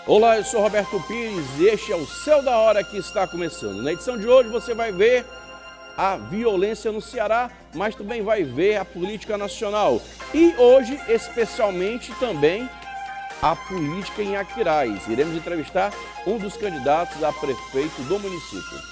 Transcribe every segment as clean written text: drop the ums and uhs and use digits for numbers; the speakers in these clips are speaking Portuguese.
Olá, eu sou Roberto Pires e este é o Céu da Hora que está começando. Na edição de hoje você vai ver a violência no Ceará, mas também vai ver a política nacional. E hoje, especialmente, também a política em Aquiraz. Iremos entrevistar um dos candidatos a prefeito do município.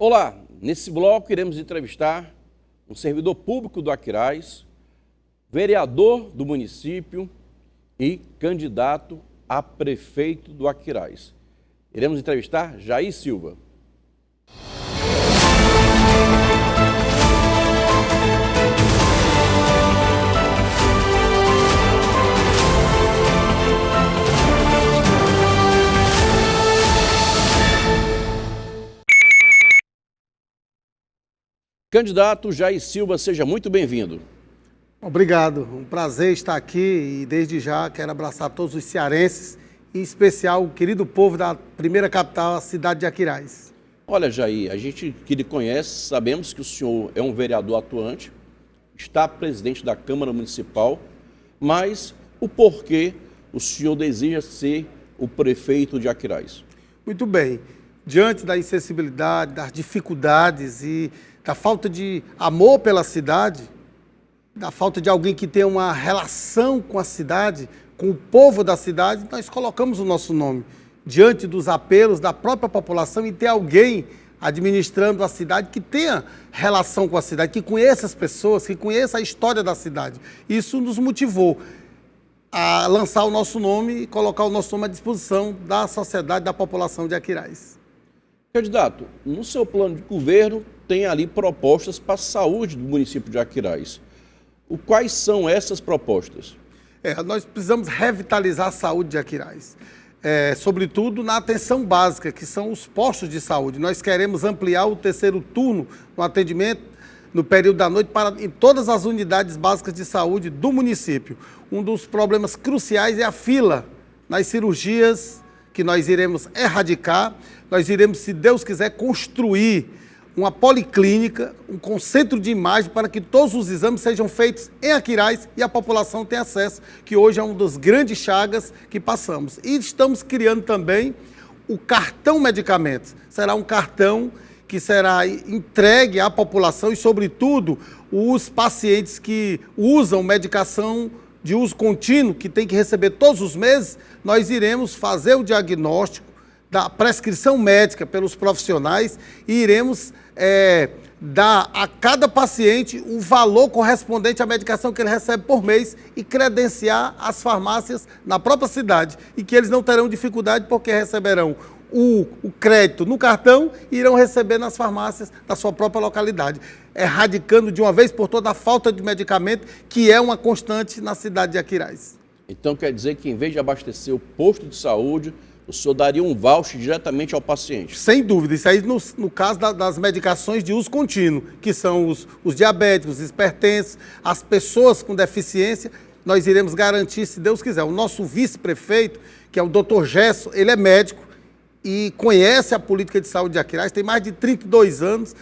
Olá, nesse bloco iremos entrevistar um servidor público do Aquiraz, vereador do município e candidato a prefeito do Aquiraz. Iremos entrevistar Jair Silva. Candidato Jair Silva, seja muito bem-vindo. Obrigado, um prazer estar aqui e desde já quero abraçar todos os cearenses, em especial o querido povo da primeira capital, a cidade de Aquiraz. Olha, Jair, a gente que lhe conhece, sabemos que o senhor é um vereador atuante, está presidente da Câmara Municipal, mas o porquê o senhor deseja ser o prefeito de Aquiraz? Muito bem, diante da insensibilidade, das dificuldades e da falta de amor pela cidade, da falta de alguém que tenha uma relação com a cidade, com o povo da cidade, nós colocamos o nosso nome diante dos apelos da própria população e ter alguém administrando a cidade que tenha relação com a cidade, que conheça as pessoas, que conheça a história da cidade. Isso nos motivou a lançar o nosso nome e colocar o nosso nome à disposição da sociedade, da população de Aquiraz. Candidato, no seu plano de governo tem ali propostas para a saúde do município de Aquiraz. Quais são essas propostas? Nós precisamos revitalizar a saúde de Aquiraz, sobretudo na atenção básica, que são os postos de saúde. Nós queremos ampliar o terceiro turno no atendimento no período da noite em todas as unidades básicas de saúde do município. Um dos problemas cruciais é a fila nas cirurgias que nós iremos erradicar. Nós iremos, se Deus quiser, construir uma policlínica, um centro de imagem para que todos os exames sejam feitos em Aquiraz e a população tenha acesso, que hoje é um dos grandes chagas que passamos. E estamos criando também o cartão medicamentos. Será um cartão que será entregue à população e, sobretudo, os pacientes que usam medicação de uso contínuo, que tem que receber todos os meses, nós iremos fazer o diagnóstico da prescrição médica pelos profissionais e iremos dar a cada paciente o valor correspondente à medicação que ele recebe por mês e credenciar as farmácias na própria cidade e que eles não terão dificuldade porque receberão o crédito no cartão e irão receber nas farmácias da sua própria localidade, erradicando de uma vez por toda a falta de medicamento que é uma constante na cidade de Aquiraz. Então quer dizer que em vez de abastecer o posto de saúde, o senhor daria um voucher diretamente ao paciente? Sem dúvida, isso aí no caso das medicações de uso contínuo, que são os diabéticos, os hipertensos, as pessoas com deficiência, nós iremos garantir, se Deus quiser. O nosso vice-prefeito, que é o Dr. Gesso, ele é médico e conhece a política de saúde de Aquiraz, tem mais de 32 anos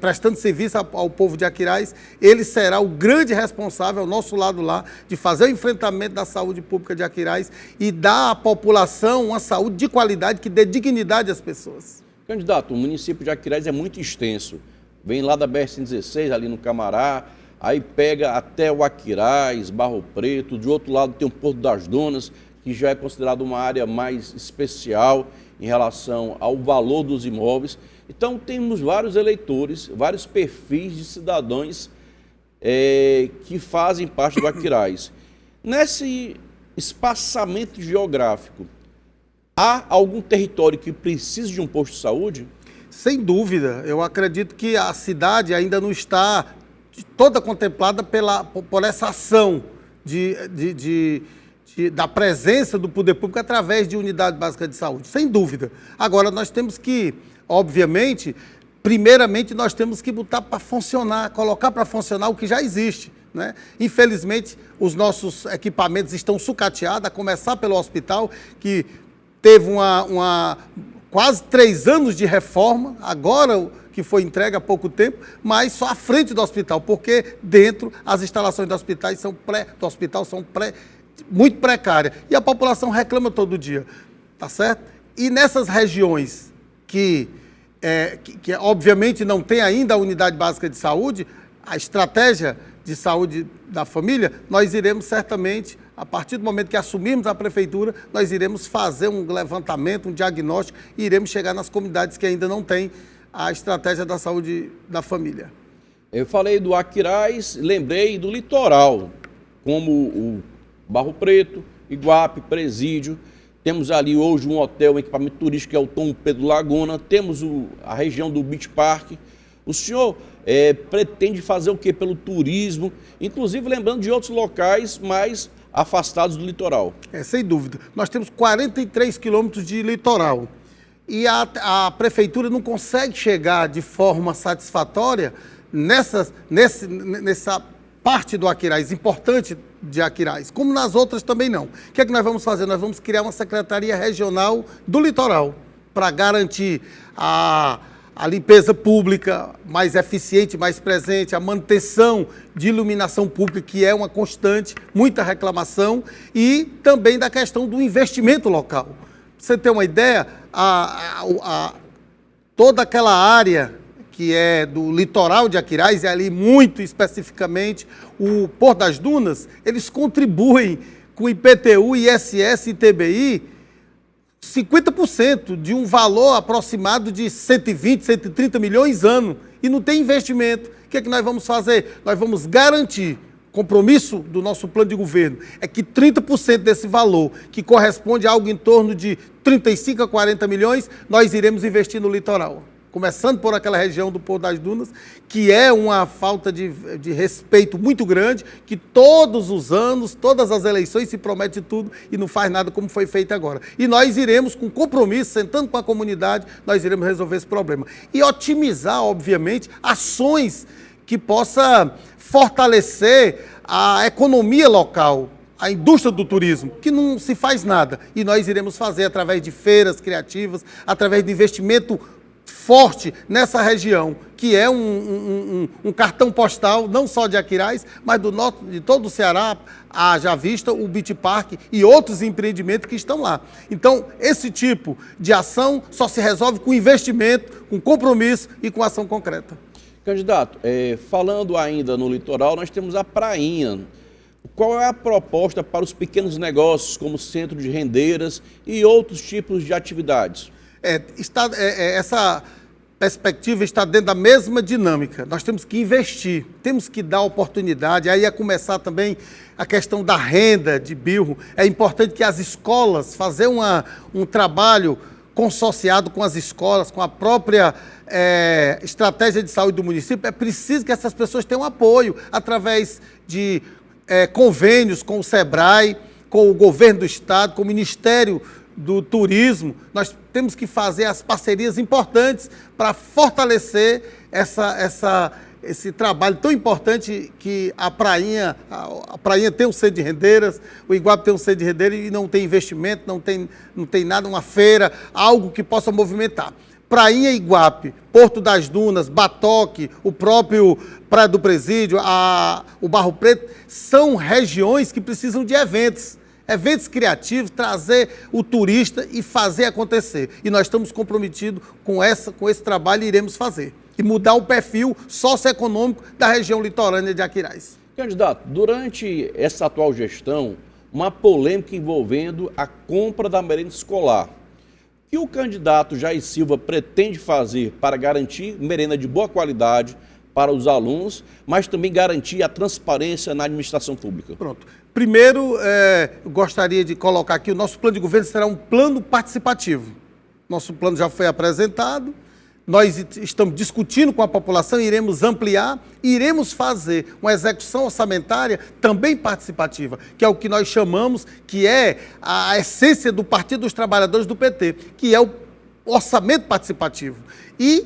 prestando serviço ao povo de Aquiraz. Ele será o grande responsável, ao nosso lado lá, de fazer o enfrentamento da saúde pública de Aquiraz e dar à população uma saúde de qualidade que dê dignidade às pessoas. Candidato, o município de Aquiraz é muito extenso. Vem lá da BR-116, ali no Camará, aí pega até o Aquiraz, Barro Preto, do outro lado tem o Porto das Donas, que já é considerado uma área mais especial em relação ao valor dos imóveis. Então, temos vários eleitores, vários perfis de cidadãos que fazem parte do Aquiraz. Nesse espaçamento geográfico, há algum território que precisa de um posto de saúde? Sem dúvida, eu acredito que a cidade ainda não está toda contemplada por essa ação da presença do poder público através de unidade básica de saúde, sem dúvida. Agora, nós temos que, obviamente, primeiramente nós temos que botar para funcionar, colocar para funcionar o que já existe, né? Infelizmente, os nossos equipamentos estão sucateados, a começar pelo hospital, que teve quase 3 anos de reforma, agora que foi entregue há pouco tempo, mas só à frente do hospital, porque dentro as instalações do hospital são muito precárias. E a população reclama todo dia, tá certo? E nessas regiões que obviamente não tem ainda a unidade básica de saúde, a estratégia de saúde da família, nós iremos certamente, a partir do momento que assumirmos a prefeitura, nós iremos fazer um levantamento, um diagnóstico e iremos chegar nas comunidades que ainda não têm a estratégia da saúde da família. Eu falei do Aquiraz, lembrei do litoral, como o Barro Preto, Iguape, Presídio. Temos ali hoje um hotel, um equipamento turístico, que é o Tom Pedro Laguna. Temos a região do Beach Park. O senhor pretende fazer o quê pelo turismo? Inclusive lembrando de outros locais mais afastados do litoral. Sem dúvida. Nós temos 43 quilômetros de litoral. E a prefeitura não consegue chegar de forma satisfatória nessa parte do Aquiraz, importante de Aquiraz, como nas outras também não. O que é que nós vamos fazer? Nós vamos criar uma Secretaria Regional do Litoral para garantir a limpeza pública mais eficiente, mais presente, a manutenção de iluminação pública, que é uma constante, muita reclamação, e também da questão do investimento local. Pra você ter uma ideia, toda aquela área que é do litoral de Aquiraz, e ali muito especificamente o Porto das Dunas, eles contribuem com IPTU, ISS e TBI 50% de um valor aproximado de 120, 130 milhões ano, e não tem investimento. O que é que nós vamos fazer? Nós vamos garantir, compromisso do nosso plano de governo, é que 30% desse valor, que corresponde a algo em torno de 35 a 40 milhões, nós iremos investir no litoral. Começando por aquela região do Porto das Dunas, que é uma falta de respeito muito grande, que todos os anos, todas as eleições se promete tudo e não faz nada como foi feito agora. E nós iremos, com compromisso, sentando com a comunidade, nós iremos resolver esse problema. E otimizar, obviamente, ações que possa fortalecer a economia local, a indústria do turismo, que não se faz nada. E nós iremos fazer através de feiras criativas, através de investimento forte nessa região, que é um cartão postal, não só de Aquiraz, mas do norte, de todo o Ceará, haja vista o Beach Park e outros empreendimentos que estão lá. Então, esse tipo de ação só se resolve com investimento, com compromisso e com ação concreta. Candidato, falando ainda no litoral, nós temos a Prainha. Qual é a proposta para os pequenos negócios, como centro de rendeiras e outros tipos de atividades? Essa perspectiva está dentro da mesma dinâmica. Nós temos que investir, temos que dar oportunidade. Aí ia começar também a questão da renda de birro. É importante que as escolas fazer um trabalho consorciado com as escolas, com a própria estratégia de saúde do município. É preciso que essas pessoas tenham apoio através de convênios com o SEBRAE, com o governo do estado, com o Ministério do Turismo. Nós temos que fazer as parcerias importantes para fortalecer esse trabalho tão importante que a Prainha tem um centro de rendeiras, o Iguape tem um centro de rendeiras e não tem investimento, não tem nada, uma feira, algo que possa movimentar. Prainha, Iguape, Porto das Dunas, Batoque, o próprio Praia do Presídio, o Barro Preto, são regiões que precisam de eventos criativos, trazer o turista e fazer acontecer. E nós estamos comprometidos com esse trabalho e iremos fazer. E mudar o perfil socioeconômico da região litorânea de Aquiraz. Candidato, durante essa atual gestão, uma polêmica envolvendo a compra da merenda escolar. O que o candidato Jair Silva pretende fazer para garantir merenda de boa qualidade para os alunos, mas também garantir a transparência na administração pública? Pronto. Primeiro, eu gostaria de colocar aqui, o nosso plano de governo será um plano participativo. Nosso plano já foi apresentado, nós estamos discutindo com a população, iremos ampliar, iremos fazer uma execução orçamentária também participativa, que é o que nós chamamos, que é a essência do Partido dos Trabalhadores do PT, que é o orçamento participativo. E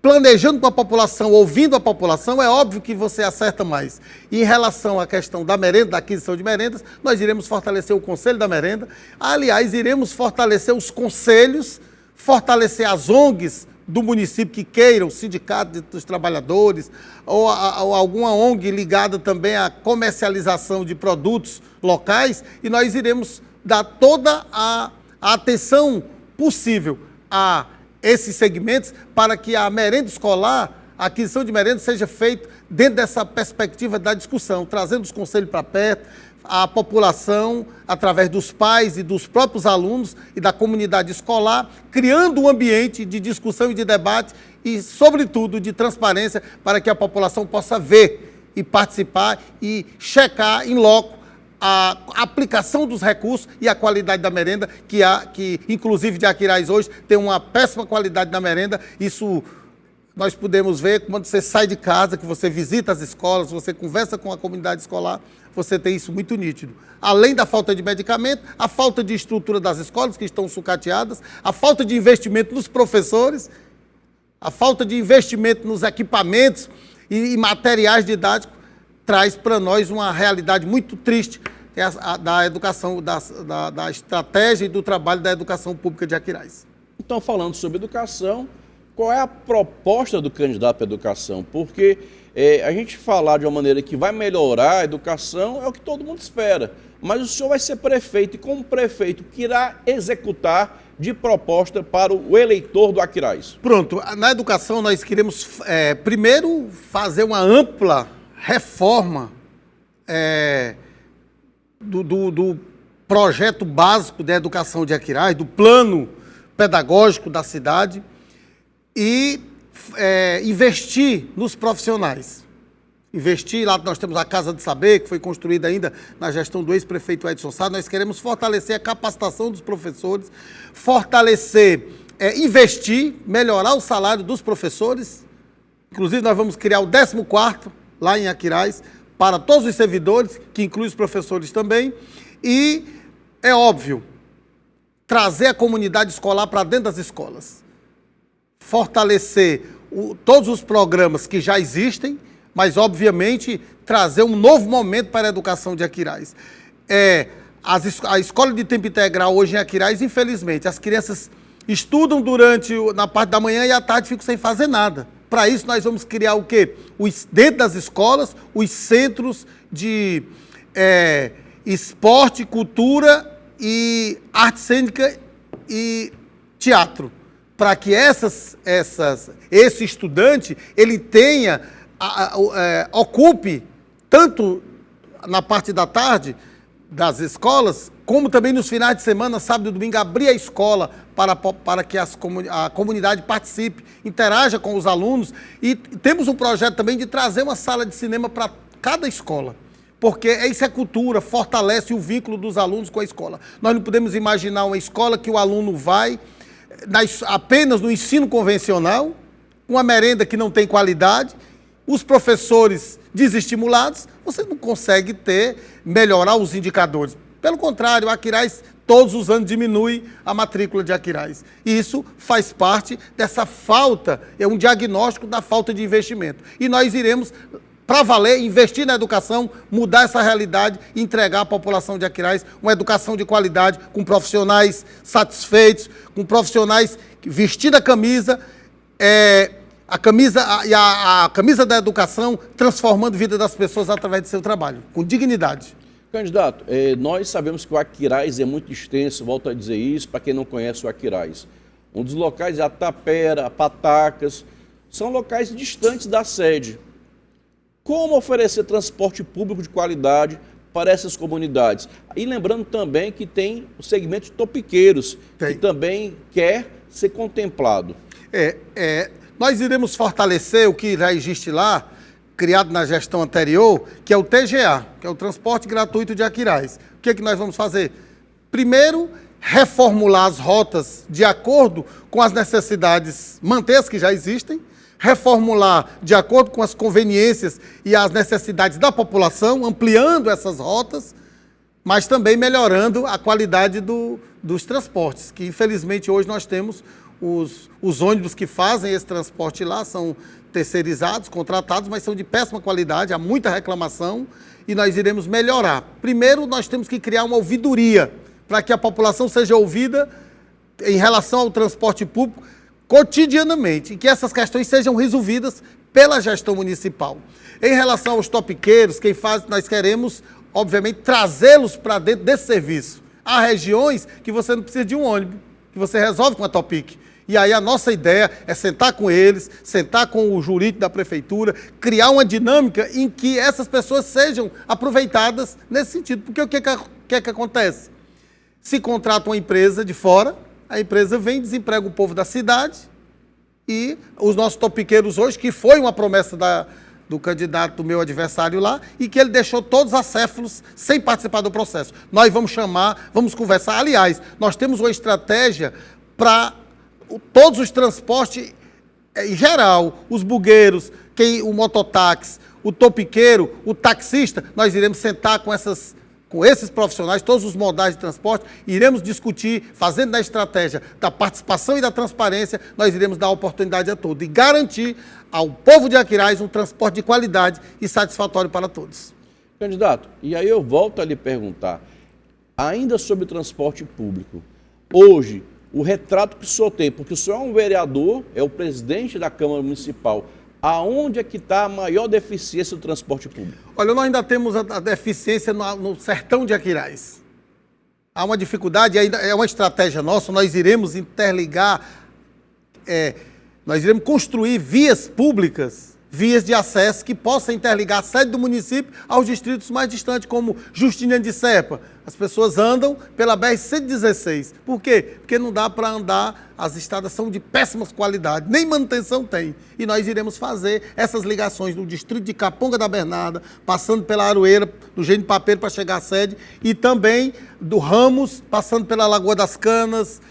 planejando com a população, ouvindo a população, é óbvio que você acerta mais. E em relação à questão da merenda, da aquisição de merendas, nós iremos fortalecer o Conselho da Merenda, aliás, iremos fortalecer os conselhos, fortalecer as ONGs do município que queiram, o Sindicato dos Trabalhadores, ou alguma ONG ligada também à comercialização de produtos locais, e nós iremos dar toda a atenção possível a esses segmentos para que a merenda escolar, a aquisição de merenda, seja feita dentro dessa perspectiva da discussão, trazendo os conselhos para perto, a população, através dos pais e dos próprios alunos e da comunidade escolar, criando um ambiente de discussão e de debate e, sobretudo, de transparência para que a população possa ver e participar e checar em loco a aplicação dos recursos e a qualidade da merenda, que inclusive de Aquiraz hoje tem uma péssima qualidade da merenda. Isso nós podemos ver quando você sai de casa, que você visita as escolas, você conversa com a comunidade escolar, você tem isso muito nítido. Além da falta de medicamento, a falta de estrutura das escolas, que estão sucateadas, a falta de investimento nos professores, a falta de investimento nos equipamentos e materiais didáticos, traz para nós uma realidade muito triste, que é da educação, da estratégia e do trabalho da educação pública de Aquiraz. Então, falando sobre educação, qual é a proposta do candidato para a educação? Porque a gente falar de uma maneira que vai melhorar a educação é o que todo mundo espera. Mas o senhor vai ser prefeito e, como prefeito, que irá executar de proposta para o eleitor do Aquiraz? Pronto, na educação nós queremos primeiro fazer uma ampla reforma do projeto básico da educação de Aquiraz, do plano pedagógico da cidade e investir nos profissionais. Investir, lá nós temos a Casa de Saber, que foi construída ainda na gestão do ex-prefeito Edson Sá. Nós queremos fortalecer a capacitação dos professores, investir, melhorar o salário dos professores. Inclusive, nós vamos criar o 14º lá em Aquiraz, para todos os servidores, que inclui os professores também. E, é óbvio, trazer a comunidade escolar para dentro das escolas. Fortalecer todos os programas que já existem, mas, obviamente, trazer um novo momento para a educação de Aquiraz. A escola de tempo integral hoje em Aquiraz, infelizmente, as crianças estudam na parte da manhã e à tarde ficam sem fazer nada. Para isso, nós vamos criar o quê? Dentro das escolas, os centros de esporte, cultura e arte cênica e teatro. Para que esse estudante, ele tenha, ocupe, tanto na parte da tarde das escolas, como também nos finais de semana, sábado e domingo, abrir a escola para que a comunidade participe, interaja com os alunos. E temos um projeto também de trazer uma sala de cinema para cada escola, porque isso é cultura, fortalece o vínculo dos alunos com a escola. Nós não podemos imaginar uma escola que o aluno vai apenas no ensino convencional, uma merenda que não tem qualidade, os professores desestimulados, você não consegue melhorar os indicadores. Pelo contrário, a Aquiraz todos os anos diminui a matrícula de Aquiraz. E isso faz parte dessa falta, é um diagnóstico da falta de investimento. E nós iremos, para valer, investir na educação, mudar essa realidade e entregar à população de Aquiraz uma educação de qualidade, com profissionais satisfeitos, com profissionais vestindo a camisa a camisa da educação, transformando a vida das pessoas através do seu trabalho, com dignidade. Candidato, nós sabemos que o Aquiraz é muito extenso, volto a dizer isso, para quem não conhece o Aquiraz. Um dos locais é a Tapera, Patacas, são locais distantes da sede. Como oferecer transporte público de qualidade para essas comunidades? E lembrando também que tem o segmento de topiqueiros, que também quer ser contemplado. Nós iremos fortalecer o que já existe lá, criado na gestão anterior, que é o TGA, que é o Transporte Gratuito de Aquiraz. O que é que nós vamos fazer? Primeiro, reformular as rotas de acordo com as necessidades, manter as que já existem, reformular de acordo com as conveniências e as necessidades da população, ampliando essas rotas, mas também melhorando a qualidade dos transportes, que infelizmente hoje nós temos os ônibus que fazem esse transporte lá, são terceirizados, contratados, mas são de péssima qualidade, há muita reclamação e nós iremos melhorar. Primeiro, nós temos que criar uma ouvidoria para que a população seja ouvida em relação ao transporte público cotidianamente e que essas questões sejam resolvidas pela gestão municipal. Em relação aos topiqueiros, nós queremos, obviamente, trazê-los para dentro desse serviço. Há regiões que você não precisa de um ônibus, que você resolve com a Topic. E aí a nossa ideia é sentar com eles, sentar com o jurídico da prefeitura, criar uma dinâmica em que essas pessoas sejam aproveitadas nesse sentido. Porque o que acontece? Se contrata uma empresa de fora, a empresa vem, desemprega o povo da cidade e os nossos topiqueiros hoje, que foi uma promessa do candidato do meu adversário lá, e que ele deixou todos acéfalos sem participar do processo. Nós vamos chamar, vamos conversar. Aliás, nós temos uma estratégia para todos os transportes em geral, os bugueiros, o mototáxi, o topiqueiro, o taxista, nós iremos sentar com esses profissionais, todos os modais de transporte, iremos discutir, fazendo a estratégia da participação e da transparência, nós iremos dar oportunidade a todos e garantir ao povo de Aquiraz um transporte de qualidade e satisfatório para todos. Candidato, e aí eu volto a lhe perguntar, ainda sobre o transporte público, hoje, o retrato que o senhor tem, porque o senhor é um vereador, é o presidente da Câmara Municipal, aonde é que está a maior deficiência do transporte público? Olha, nós ainda temos a deficiência no sertão de Aquiraz. Há uma dificuldade, ainda é uma estratégia nossa, nós iremos interligar, nós iremos construir vias públicas, vias de acesso que possam interligar a sede do município aos distritos mais distantes, como Justiniano de Serpa. As pessoas andam pela BR-116. Por quê? Porque não dá para andar, as estradas são de péssimas qualidades, nem manutenção tem. E nós iremos fazer essas ligações no distrito de Caponga da Bernarda, passando pela Aroeira, do Engenho de Papeiro para chegar à sede, e também do Ramos, passando pela Lagoa das Canas,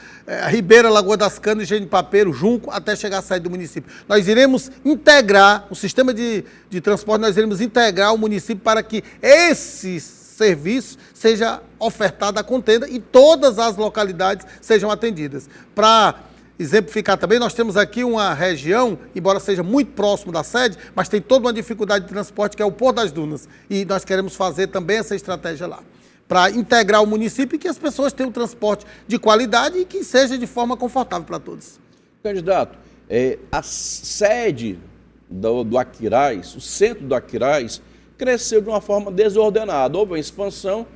Ribeira, Lagoa das Canas, Engenho de Papeiro, Junco, até chegar à sede do município. Nós iremos integrar o sistema de transporte, nós iremos integrar o município para que esse serviço seja ofertado à contenda e todas as localidades sejam atendidas. Para exemplificar também, nós temos aqui uma região, embora seja muito próximo da sede, mas tem toda uma dificuldade de transporte, que é o Porto das Dunas. E nós queremos fazer também essa estratégia lá, para integrar o município e que as pessoas tenham transporte de qualidade e que seja de forma confortável para todos. Candidato, a sede do Aquiraz, o centro do Aquiraz, cresceu de uma forma desordenada, houve uma expansão.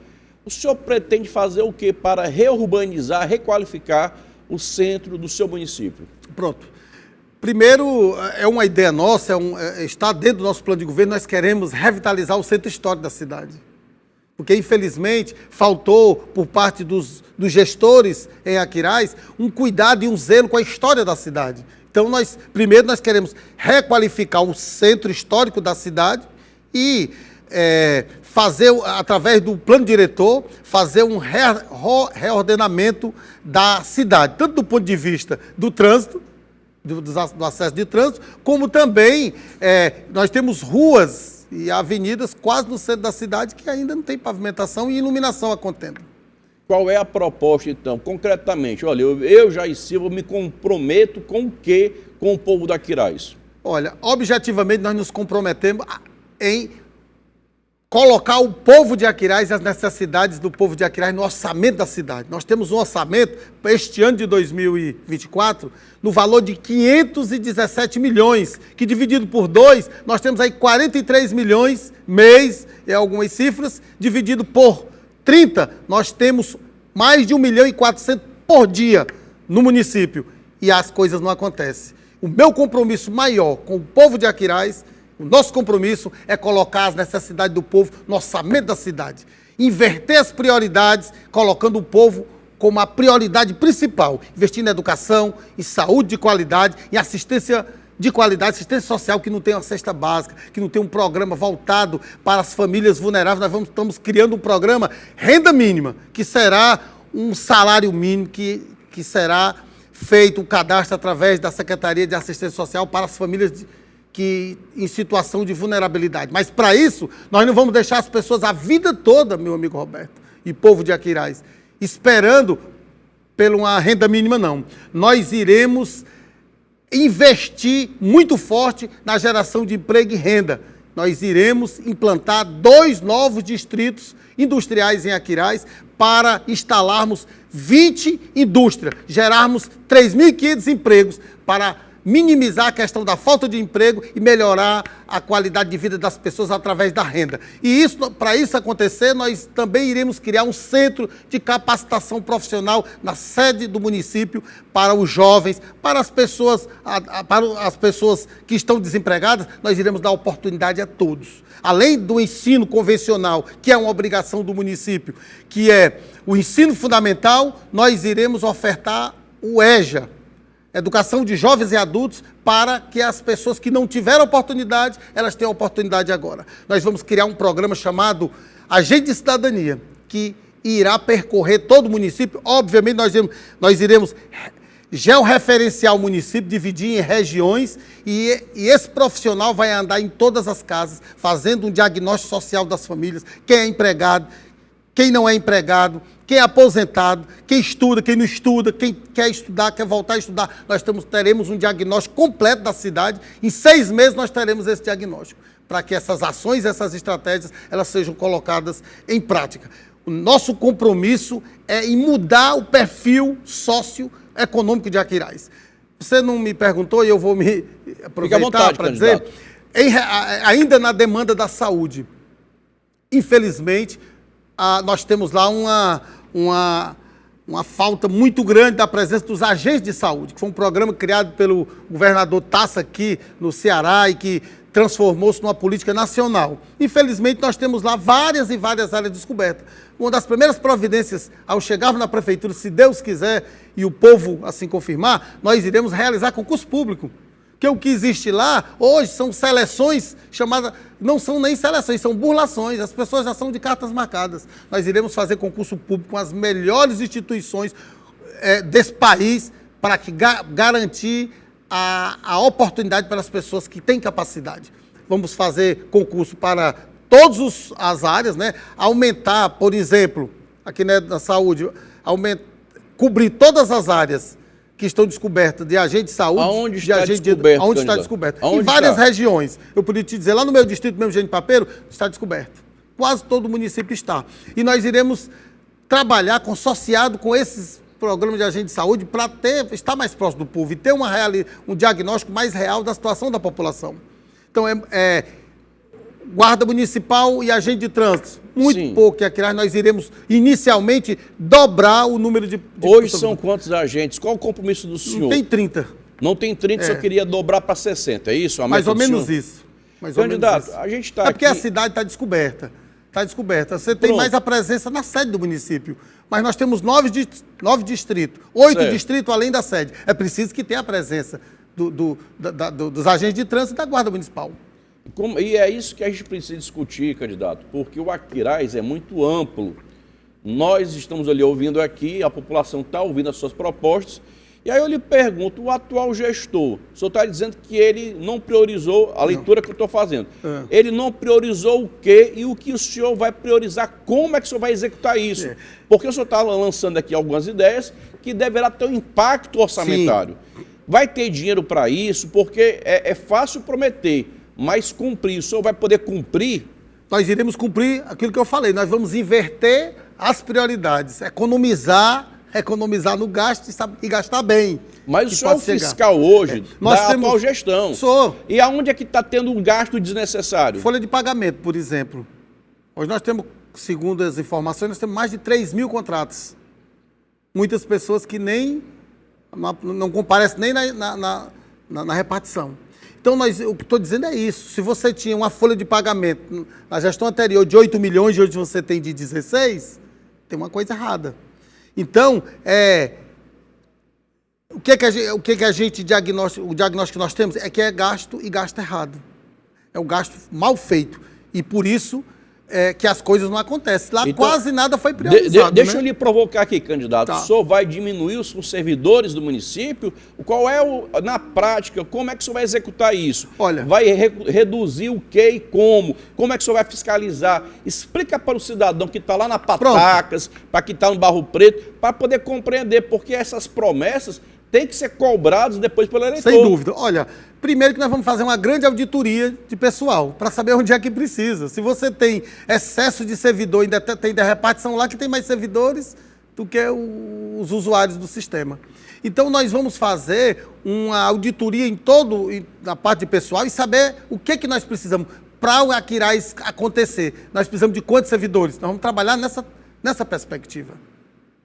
O senhor pretende fazer o quê para reurbanizar, requalificar o centro do seu município? Pronto. Primeiro, é uma ideia nossa, está dentro do nosso plano de governo, nós queremos revitalizar o centro histórico da cidade. Porque, infelizmente, faltou, por parte dos gestores em Aquiraz, um cuidado e um zelo com a história da cidade. Então, primeiro, nós queremos requalificar o centro histórico da cidade e fazer, através do plano diretor, fazer um reordenamento da cidade, tanto do ponto de vista do trânsito, do acesso de trânsito, como também nós temos ruas e avenidas quase no centro da cidade que ainda não tem pavimentação e iluminação a contento. Qual é a proposta, então, concretamente? Olha, eu Jair Silva, me comprometo com o quê? Com o povo da Aquiraz? Olha, objetivamente nós nos comprometemos em colocar o povo de Aquiraz e as necessidades do povo de Aquiraz no orçamento da cidade. Nós temos um orçamento para este ano de 2024 no valor de 517 milhões, que dividido por 2, nós temos aí 43 milhões mês, algumas cifras, dividido por 30, nós temos mais de 1 milhão e 400 por dia no município e as coisas não acontecem. O meu compromisso maior com o povo de Aquiraz, o nosso compromisso é colocar as necessidades do povo no orçamento da cidade. Inverter as prioridades, colocando o povo como a prioridade principal. Investir na educação, em saúde de qualidade, em assistência de qualidade, assistência social que não tem uma cesta básica, que não tem um programa voltado para as famílias vulneráveis. Nós estamos criando um programa Renda Mínima, que será um salário mínimo que será feito o cadastro através da Secretaria de Assistência Social para as famílias em situação de vulnerabilidade. Mas, para isso, nós não vamos deixar as pessoas a vida toda, meu amigo Roberto, e povo de Aquiraz, esperando por uma renda mínima, não. Nós iremos investir muito forte na geração de emprego e renda. Nós iremos implantar 2 novos distritos industriais em Aquiraz para instalarmos 20 indústrias, gerarmos 3.500 empregos para minimizar a questão da falta de emprego e melhorar a qualidade de vida das pessoas através da renda. E para isso acontecer, nós também iremos criar um centro de capacitação profissional na sede do município para os jovens, para as pessoas que estão desempregadas, nós iremos dar oportunidade a todos. Além do ensino convencional, que é uma obrigação do município, que é o ensino fundamental, nós iremos ofertar o EJA, Educação de Jovens e Adultos, para que as pessoas que não tiveram oportunidade, elas tenham oportunidade agora. Nós vamos criar um programa chamado Agente de Cidadania, que irá percorrer todo o município. Obviamente, nós iremos georreferenciar o município, dividir em regiões, e esse profissional vai andar em todas as casas, fazendo um diagnóstico social das famílias, quem é empregado, quem não é empregado, quem é aposentado, quem estuda, quem não estuda, quem quer estudar, quer voltar a estudar. Nós teremos um diagnóstico completo da cidade. Em 6 meses nós teremos esse diagnóstico, para que essas ações, essas estratégias, elas sejam colocadas em prática. O nosso compromisso é em mudar o perfil socioeconômico de Aquiraz. Você não me perguntou e eu vou me aproveitar para dizer, ainda na demanda da saúde, infelizmente, nós temos lá uma falta muito grande da presença dos agentes de saúde, que foi um programa criado pelo governador Tassa aqui no Ceará e que transformou-se numa política nacional. Infelizmente, nós temos lá várias e várias áreas descobertas. Uma das primeiras providências, ao chegarmos na prefeitura, se Deus quiser e o povo assim confirmar, nós iremos realizar concurso público. Porque o que existe lá, hoje, são seleções chamadas, não são nem seleções, são burlações, as pessoas já são de cartas marcadas. Nós iremos fazer concurso público com as melhores instituições desse país para garantir a oportunidade para as pessoas que têm capacidade. Vamos fazer concurso para todas as áreas, né? Aumentar, por exemplo, aqui na saúde, cobrir todas as áreas que estão descobertas de agente de saúde. Aonde está descoberto? Aonde está descoberto? Em várias regiões. Eu podia te dizer, lá no meu distrito, mesmo Engenho de Papeiro, está descoberto. Quase todo o município está. E nós iremos trabalhar associado com esses programas de agente de saúde para estar mais próximo do povo e ter um diagnóstico mais real da situação da população. Então, guarda municipal e agente de trânsito. Muito pouco aqui. Nós iremos inicialmente dobrar o número de Hoje são quantos agentes? Qual o compromisso do senhor? Não tem 30. Não tem 30, só queria dobrar para 60, é isso? Mais ou menos isso. Candidato, a gente está aqui... porque a cidade está descoberta. Está descoberta. Você tem mais a presença na sede do município. Mas nós temos 9 distritos, 8 distritos além da sede. É preciso que tenha a presença dos agentes de trânsito e da Guarda Municipal. E é isso que a gente precisa discutir, candidato, porque o Aquiraz é muito amplo. Nós estamos ali ouvindo aqui, a população está ouvindo as suas propostas, e aí eu lhe pergunto, o atual gestor, o senhor está dizendo que ele não priorizou a leitura que eu estou fazendo. Ele não priorizou o quê e o que o senhor vai priorizar, como é que o senhor vai executar isso? Porque o senhor está lançando aqui algumas ideias que deverá ter um impacto orçamentário. Vai ter dinheiro para isso, porque é fácil prometer, mas cumprir, o senhor vai poder cumprir? Nós iremos cumprir aquilo que eu falei, nós vamos inverter as prioridades, economizar no gasto e gastar bem. Mas o senhor é o fiscal hoje da atual gestão. Sou. E aonde é que está tendo um gasto desnecessário? Folha de pagamento, por exemplo. Hoje nós temos, segundo as informações, nós temos mais de 3.000 contratos. Muitas pessoas que não comparecem nem na repartição. Então, o que estou dizendo é isso. Se você tinha uma folha de pagamento na gestão anterior de 8 milhões e hoje você tem de 16, tem uma coisa errada. Então, o diagnóstico que nós temos é que é gasto e gasto errado. É o gasto mal feito. E, por isso, que as coisas não acontecem. Lá então, quase nada foi priorizado. Deixa eu lhe provocar aqui, candidato. Tá. O senhor vai diminuir os servidores do município? Qual é, na prática, como é que o senhor vai executar isso? Olha, vai reduzir o que e como? Como é que o senhor vai fiscalizar? Explica para o cidadão que está lá na Patacas, para quem está no Barro Preto, para poder compreender, porque essas promessas têm que ser cobradas depois pelo eleitor. Sem dúvida. Olha, primeiro que nós vamos fazer uma grande auditoria de pessoal, para saber onde é que precisa. Se você tem excesso de servidor, ainda tem da repartição lá que tem mais servidores do que os usuários do sistema. Então nós vamos fazer uma auditoria na parte de pessoal e saber o que nós precisamos para o Aquiraz acontecer. Nós precisamos de quantos servidores? Nós vamos trabalhar nessa perspectiva.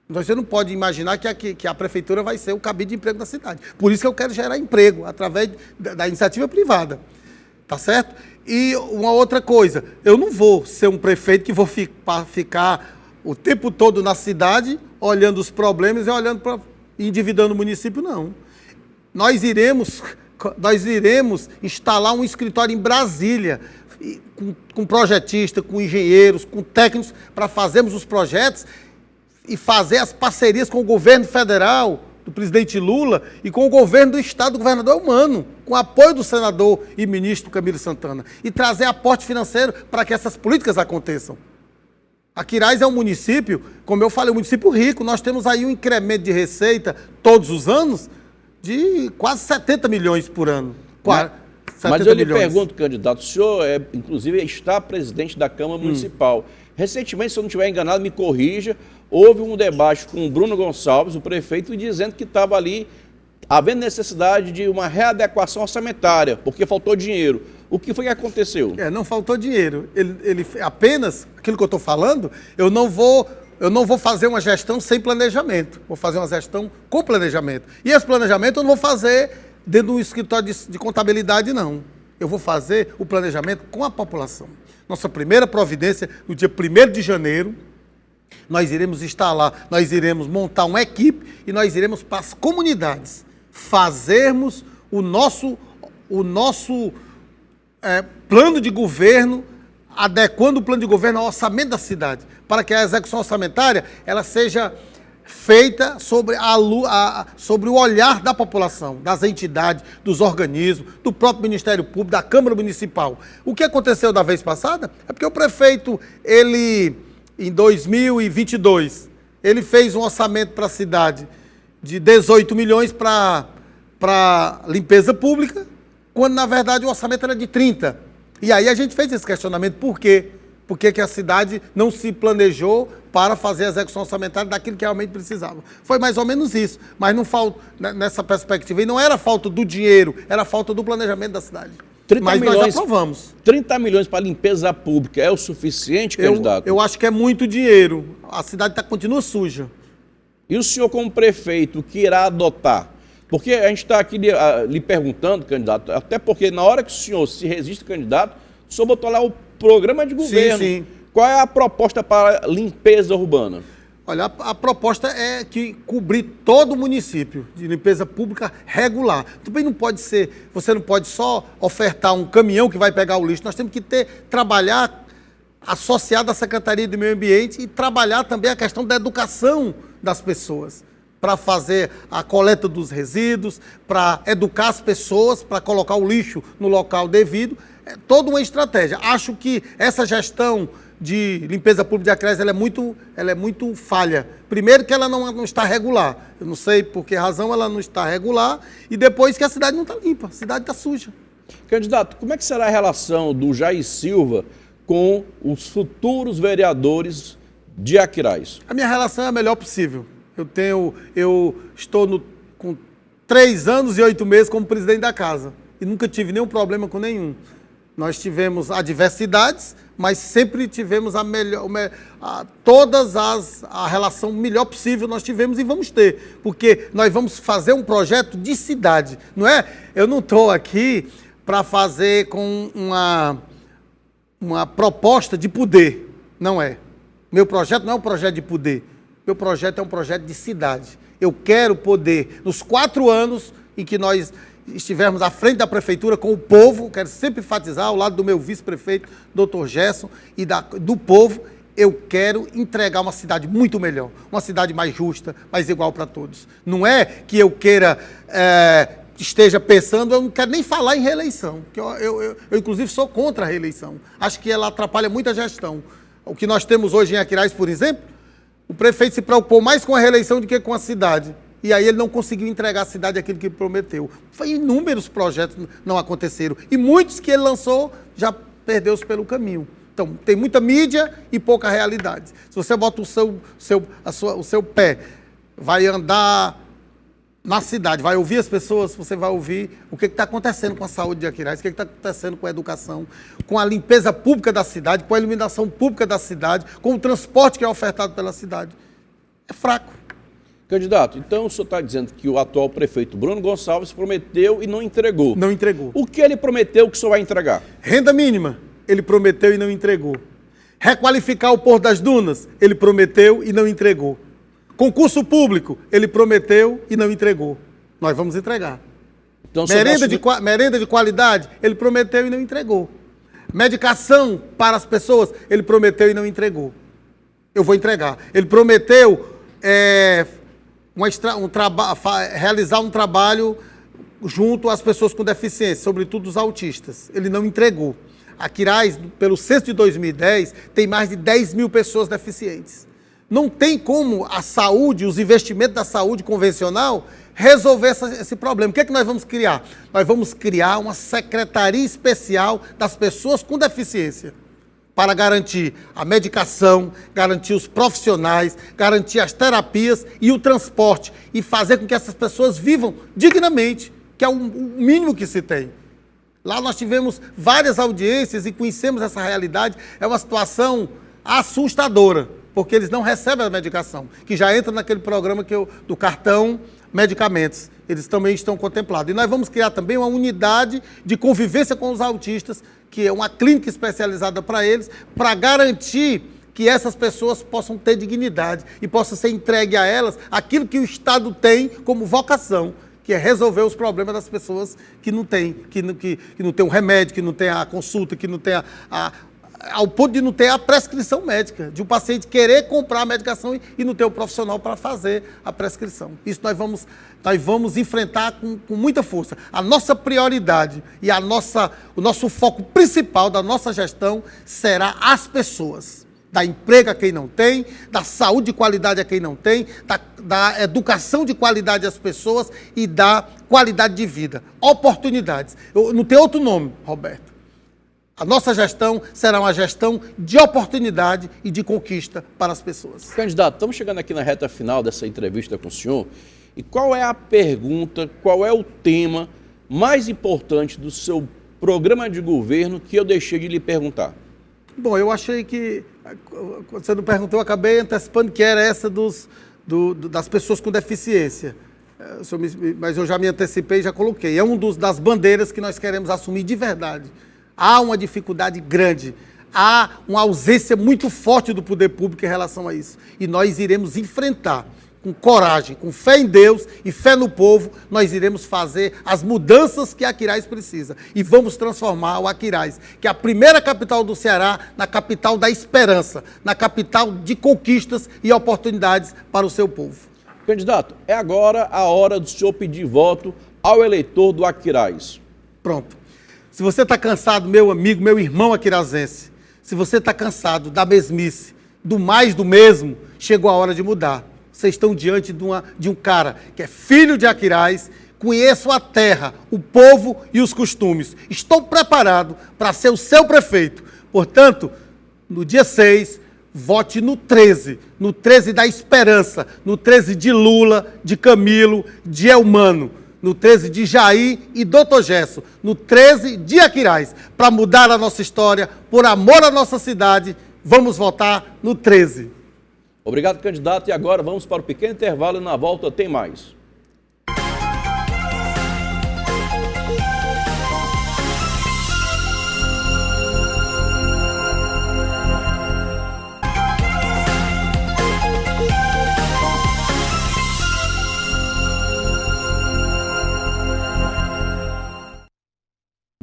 Você não pode imaginar que a prefeitura vai ser o cabide de emprego da cidade. Por isso que eu quero gerar emprego, através da iniciativa privada. Tá certo? E uma outra coisa, eu não vou ser um prefeito que vou ficar o tempo todo na cidade, olhando os problemas e endividando o município, não. Nós iremos instalar um escritório em Brasília, com projetistas, com engenheiros, com técnicos, para fazermos os projetos e fazer as parcerias com o governo federal, do presidente Lula, e com o governo do estado, do governador Humano, com o apoio do senador e ministro Camilo Santana, e trazer aporte financeiro para que essas políticas aconteçam. Aquiraz é um município, como eu falei, um município rico. Nós temos aí um incremento de receita todos os anos de quase 70 milhões por ano. Mas eu lhe pergunto, candidato, o senhor, inclusive, está presidente da Câmara Municipal. Recentemente, se eu não estiver enganado, me corrija, houve um debate com o Bruno Gonçalves, o prefeito, dizendo que estava ali havendo necessidade de uma readequação orçamentária, porque faltou dinheiro. O que foi que aconteceu? Não faltou dinheiro. Ele apenas, aquilo que eu estou falando, eu não vou fazer uma gestão sem planejamento. Vou fazer uma gestão com planejamento. E esse planejamento eu não vou fazer dentro do escritório de contabilidade, não. Eu vou fazer o planejamento com a população. Nossa primeira providência, no dia 1º de janeiro, nós iremos instalar, nós iremos montar uma equipe e nós iremos para as comunidades fazermos o nosso plano de governo, adequando o plano de governo ao orçamento da cidade, para que a execução orçamentária ela seja feita sobre o olhar da população, das entidades, dos organismos, do próprio Ministério Público, da Câmara Municipal. O que aconteceu da vez passada é porque o prefeito, em 2022, ele fez um orçamento para a cidade de 18 milhões para limpeza pública, quando, na verdade, o orçamento era de 30. E aí a gente fez esse questionamento. Por quê? Por que a cidade não se planejou para fazer a execução orçamentária daquilo que realmente precisava? Foi mais ou menos isso. Mas não falta, nessa perspectiva, e não era falta do dinheiro, era falta do planejamento da cidade. Mas nós aprovamos. 30 milhões para limpeza pública é o suficiente, candidato? Eu acho que é muito dinheiro. A cidade continua suja. E o senhor, como prefeito, o que irá adotar? Porque a gente está aqui lhe perguntando, candidato, até porque na hora que o senhor se resiste, candidato, o senhor botou lá o programa de governo. Sim. Qual é a proposta para limpeza urbana? Olha, a proposta é que cobrir todo o município de limpeza pública regular. Também não pode ser, você não pode só ofertar um caminhão que vai pegar o lixo. Nós temos que trabalhar associado à Secretaria do Meio Ambiente e trabalhar também a questão da educação das pessoas, para fazer a coleta dos resíduos, para educar as pessoas, para colocar o lixo no local devido. É toda uma estratégia. Acho que essa gestão de limpeza pública de Aquiraz ela é muito falha. Primeiro que ela não está regular. Eu não sei por que razão ela não está regular. E depois que a cidade não está limpa, a cidade está suja. Candidato, como é que será a relação do Jair Silva com os futuros vereadores de Aquiraz? A minha relação é a melhor possível. Eu estou com 3 anos e 8 meses como presidente da casa e nunca tive nenhum problema com nenhum. Nós tivemos adversidades, mas sempre tivemos a relação melhor possível nós tivemos e vamos ter, porque nós vamos fazer um projeto de cidade, não é? Eu não estou aqui para fazer com uma proposta de poder, não é. Meu projeto não é um projeto de poder. Meu projeto é um projeto de cidade. Eu quero poder, nos 4 anos em que nós estivermos à frente da prefeitura com o povo, quero sempre enfatizar, ao lado do meu vice-prefeito, Dr. Gerson, e do povo, eu quero entregar uma cidade muito melhor, uma cidade mais justa, mais igual para todos. Não é que eu queira, esteja pensando, eu não quero nem falar em reeleição, porque eu inclusive sou contra a reeleição. Acho que ela atrapalha muito a gestão. O que nós temos hoje em Aquiraz, por exemplo, o prefeito se preocupou mais com a reeleição do que com a cidade. E aí ele não conseguiu entregar à cidade aquilo que prometeu. Inúmeros projetos não aconteceram. E muitos que ele lançou já perdeu-se pelo caminho. Então, tem muita mídia e pouca realidade. Se você bota o seu pé, vai andar na cidade, vai ouvir as pessoas, você vai ouvir o que está acontecendo com a saúde de Aquiraz, o que está acontecendo com a educação, com a limpeza pública da cidade, com a iluminação pública da cidade, com o transporte que é ofertado pela cidade. É fraco. Candidato, então o senhor está dizendo que o atual prefeito Bruno Gonçalves prometeu e não entregou. Não entregou. O que ele prometeu que o senhor vai entregar? Renda mínima, ele prometeu e não entregou. Requalificar o Porto das Dunas, ele prometeu e não entregou. Concurso público, ele prometeu e não entregou. Nós vamos entregar. Então, merenda de qualidade, ele prometeu e não entregou. Medicação para as pessoas, ele prometeu e não entregou. Eu vou entregar. Ele prometeu realizar um trabalho junto às pessoas com deficiência, sobretudo os autistas. Ele não entregou. Aquiraz, pelo censo de 2010, tem mais de 10 mil pessoas deficientes. Não tem como a saúde, os investimentos da saúde convencional, resolver esse problema. O que é que nós vamos criar? Nós vamos criar uma secretaria especial das pessoas com deficiência, para garantir a medicação, garantir os profissionais, garantir as terapias e o transporte, e fazer com que essas pessoas vivam dignamente, que é o mínimo que se tem. Lá nós tivemos várias audiências e conhecemos essa realidade. É uma situação assustadora, porque eles não recebem a medicação, que já entra naquele programa do cartão medicamentos. Eles também estão contemplados. E nós vamos criar também uma unidade de convivência com os autistas, que é uma clínica especializada para eles, para garantir que essas pessoas possam ter dignidade e possa ser entregue a elas aquilo que o Estado tem como vocação, que é resolver os problemas das pessoas que não têm, que não tem um remédio, que não tem a consulta, que não tem ao ponto de não ter a prescrição médica, de um paciente querer comprar a medicação e não ter o profissional para fazer a prescrição. Isso nós vamos enfrentar com muita força. A nossa prioridade e o nosso foco principal da nossa gestão será as pessoas. Dar emprego a quem não tem, dar saúde de qualidade a quem não tem, dar educação de qualidade às pessoas e dar qualidade de vida, oportunidades. Não tem outro nome, Roberto. A nossa gestão será uma gestão de oportunidade e de conquista para as pessoas. Candidato, estamos chegando aqui na reta final dessa entrevista com o senhor. E qual é a pergunta, qual é o tema mais importante do seu programa de governo que eu deixei de lhe perguntar? Bom, eu achei que, quando você não perguntou, eu acabei antecipando que era essa das pessoas com deficiência. Mas eu já me antecipei e já coloquei. É das bandeiras que nós queremos assumir de verdade. Há uma dificuldade grande, há uma ausência muito forte do poder público em relação a isso. E nós iremos enfrentar com coragem, com fé em Deus e fé no povo, nós iremos fazer as mudanças que Aquiraz precisa. E vamos transformar o Aquiraz, que é a primeira capital do Ceará, na capital da esperança, na capital de conquistas e oportunidades para o seu povo. Candidato, é agora a hora do senhor pedir voto ao eleitor do Aquiraz. Pronto. Se você está cansado, meu amigo, meu irmão aquirazense, se você está cansado da mesmice, do mais do mesmo, chegou a hora de mudar. Vocês estão diante de um cara que é filho de Aquiraz, conheço a terra, o povo e os costumes. Estou preparado para ser o seu prefeito. Portanto, no dia 6, vote no 13 da esperança, no 13 de Lula, de Camilo, de Elmano, no 13 de Jair e Dr. Gerson, no 13 de Aquiraz, para mudar a nossa história, por amor à nossa cidade, vamos votar no 13. Obrigado, candidato, e agora vamos para o pequeno intervalo e na volta tem mais.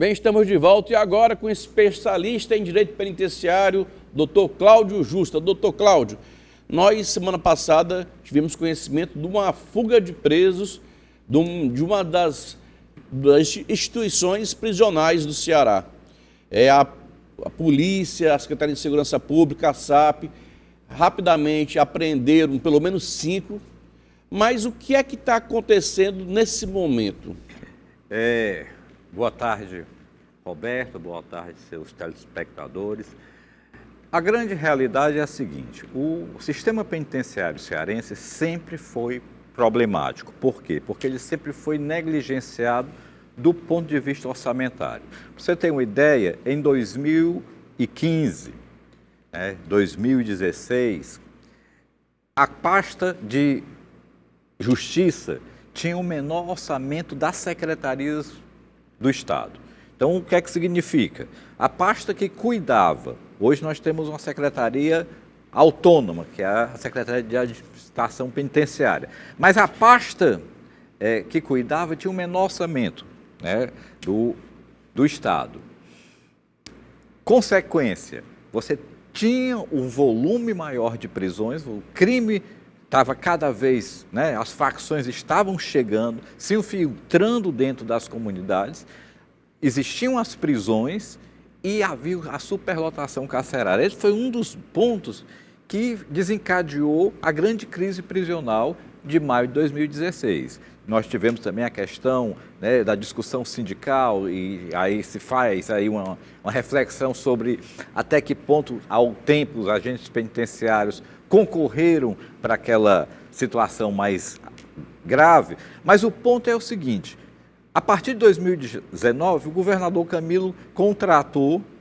Bem, estamos de volta e agora com o especialista em direito penitenciário, Dr. Cláudio Justa. Dr. Cláudio, nós, semana passada, tivemos conhecimento de uma fuga de presos de uma das instituições prisionais do Ceará. A polícia, a Secretaria de Segurança Pública, a SAP, rapidamente apreenderam pelo menos 5. Mas o que é que está acontecendo nesse momento? Boa tarde, Roberto, boa tarde, seus telespectadores. A grande realidade é a seguinte: o sistema penitenciário cearense sempre foi problemático. Por quê? Porque ele sempre foi negligenciado do ponto de vista orçamentário. Para você ter uma ideia, em 2015, 2016, a pasta de Justiça tinha o menor orçamento das secretarias do Estado. Então, o que é que significa? A pasta que cuidava, hoje nós temos uma secretaria autônoma, que é a Secretaria de Administração Penitenciária, mas a pasta que cuidava tinha o menor orçamento do Estado. Consequência, você tinha um volume maior de prisões, o crime estava cada vez, as facções estavam chegando, se infiltrando dentro das comunidades, existiam as prisões e havia a superlotação carcerária. Esse foi um dos pontos que desencadeou a grande crise prisional de maio de 2016. Nós tivemos também a questão da discussão sindical e aí se faz aí uma reflexão sobre até que ponto, ao tempo, os agentes penitenciários concorreram para aquela situação mais grave. Mas o ponto é o seguinte: a partir de 2019, o governador Camilo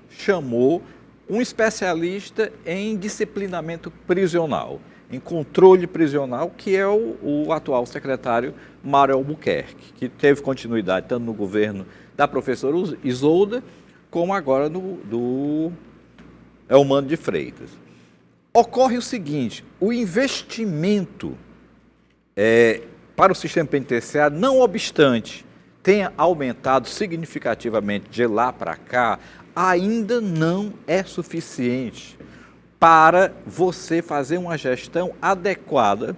chamou um especialista em disciplinamento prisional, em controle prisional, que é o atual secretário Mário Albuquerque, que teve continuidade tanto no governo da professora Isolda, como agora do Elmano de Freitas. Ocorre o seguinte: o investimento para o sistema penitenciário, não obstante tenha aumentado significativamente de lá para cá, ainda não é suficiente para você fazer uma gestão adequada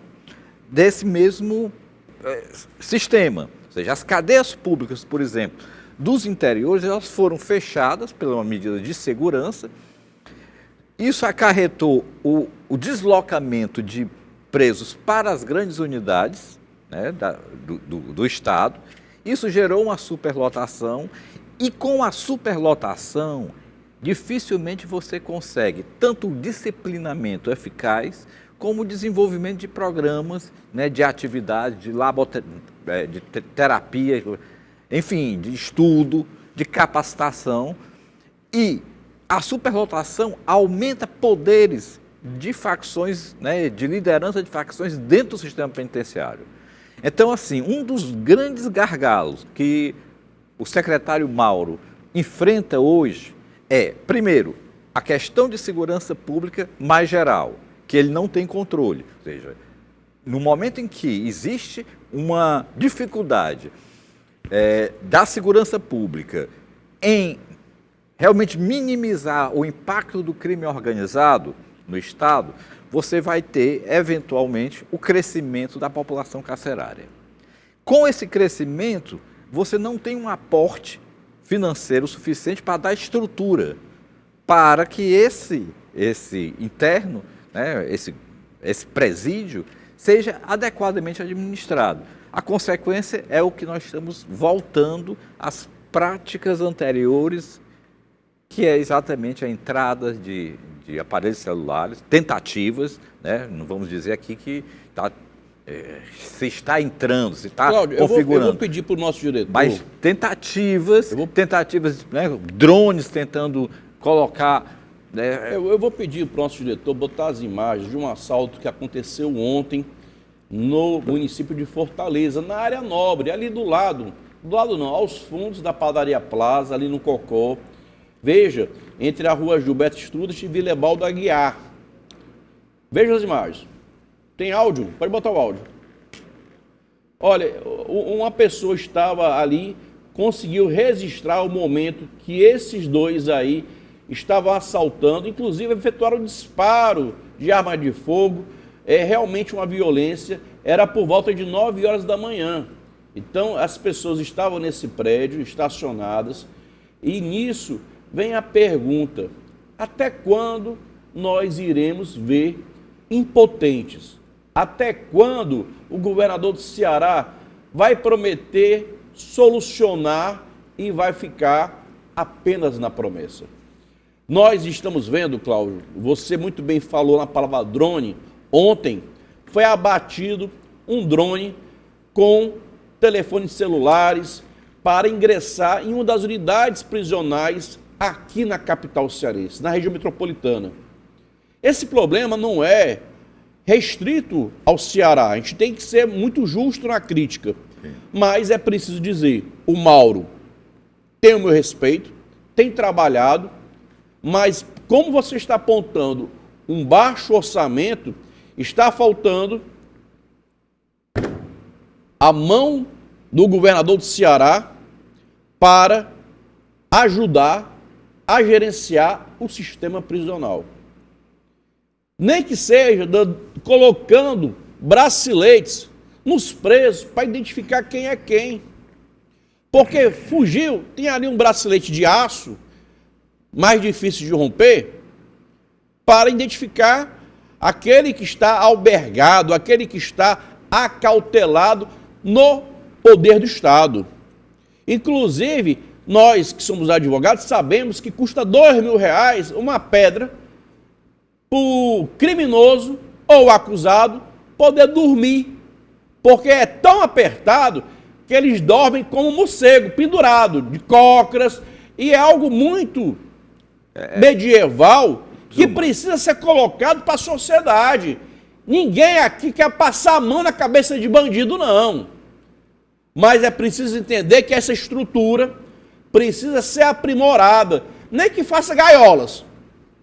desse mesmo sistema. Ou seja, as cadeias públicas, por exemplo, dos interiores, elas foram fechadas pela medida de segurança. Isso acarretou o deslocamento de presos para as grandes unidades do Estado. Isso gerou uma superlotação e, com a superlotação, dificilmente você consegue tanto o disciplinamento eficaz como o desenvolvimento de programas, de atividade, de terapia, enfim, de estudo, de capacitação. E a superlotação aumenta poderes de facções, de liderança de facções dentro do sistema penitenciário. Então, assim, um dos grandes gargalos que o secretário Mauro enfrenta hoje primeiro, a questão de segurança pública mais geral, que ele não tem controle. Ou seja, no momento em que existe uma dificuldade da segurança pública em realmente minimizar o impacto do crime organizado no Estado, você vai ter, eventualmente, o crescimento da população carcerária. Com esse crescimento, você não tem um aporte financeiro suficiente para dar estrutura para que esse interno, esse presídio, seja adequadamente administrado. A consequência é o que nós estamos voltando às práticas anteriores, que é exatamente a entrada de aparelhos celulares, tentativas, não vamos dizer aqui que se está entrando, se está configurando. Eu vou pedir para o nosso diretor. Mas tentativas, drones tentando colocar... Eu vou pedir para o nosso diretor botar as imagens de um assalto que aconteceu ontem no município de Fortaleza, na área nobre, ali do lado não, aos fundos da Padaria Plaza, ali no Cocó. Veja, entre a rua Gilberto Estrudas e Vilebaldo Aguiar. Veja as imagens. Tem áudio? Pode botar o áudio. Olha, uma pessoa estava ali conseguiu registrar o momento que esses dois aí estavam assaltando, inclusive efetuaram um disparo de arma de fogo, realmente uma violência, era por volta de 9 horas da manhã. Então, as pessoas estavam nesse prédio, estacionadas, e nisso vem a pergunta: até quando nós iremos ver impotentes? Até quando o governador do Ceará vai prometer solucionar e vai ficar apenas na promessa? Nós estamos vendo, Cláudio, você muito bem falou na palavra drone. Ontem foi abatido um drone com telefones celulares para ingressar em uma das unidades prisionais aqui na capital cearense, na região metropolitana. Esse problema não é restrito ao Ceará, a gente tem que ser muito justo na crítica. Sim. Mas é preciso dizer, o Mauro tem o meu respeito, tem trabalhado, mas como você está apontando um baixo orçamento, está faltando a mão do governador do Ceará para ajudar a gerenciar o sistema prisional. Nem que seja colocando braceletes nos presos para identificar quem é quem. Porque fugiu, tem ali um bracelete de aço, mais difícil de romper, para identificar aquele que está albergado, aquele que está acautelado no poder do Estado. Inclusive, nós que somos advogados sabemos que custa R$2.000 uma pedra para o criminoso ou acusado poder dormir, porque é tão apertado que eles dormem como morcego, pendurado, de cócoras, e é algo muito medieval que precisa ser colocado para a sociedade. Ninguém aqui quer passar a mão na cabeça de bandido, não. Mas é preciso entender que essa estrutura precisa ser aprimorada. Nem que faça gaiolas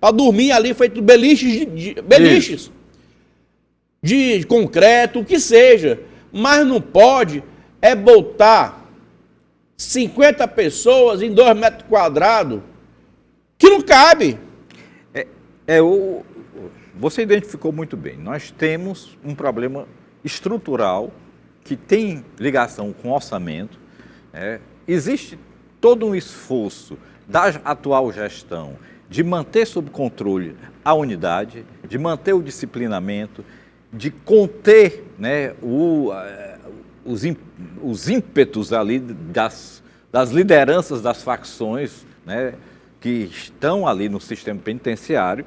para dormir ali, feito beliches de concreto, o que seja. Mas não pode botar 50 pessoas em 2 metros quadrados, que não cabe. Você identificou muito bem. Nós temos um problema estrutural que tem ligação com orçamento. Existe todo um esforço da atual gestão de manter sob controle a unidade, de manter o disciplinamento, de conter, né, os ímpetos ali das lideranças das facções, né, que estão ali no sistema penitenciário.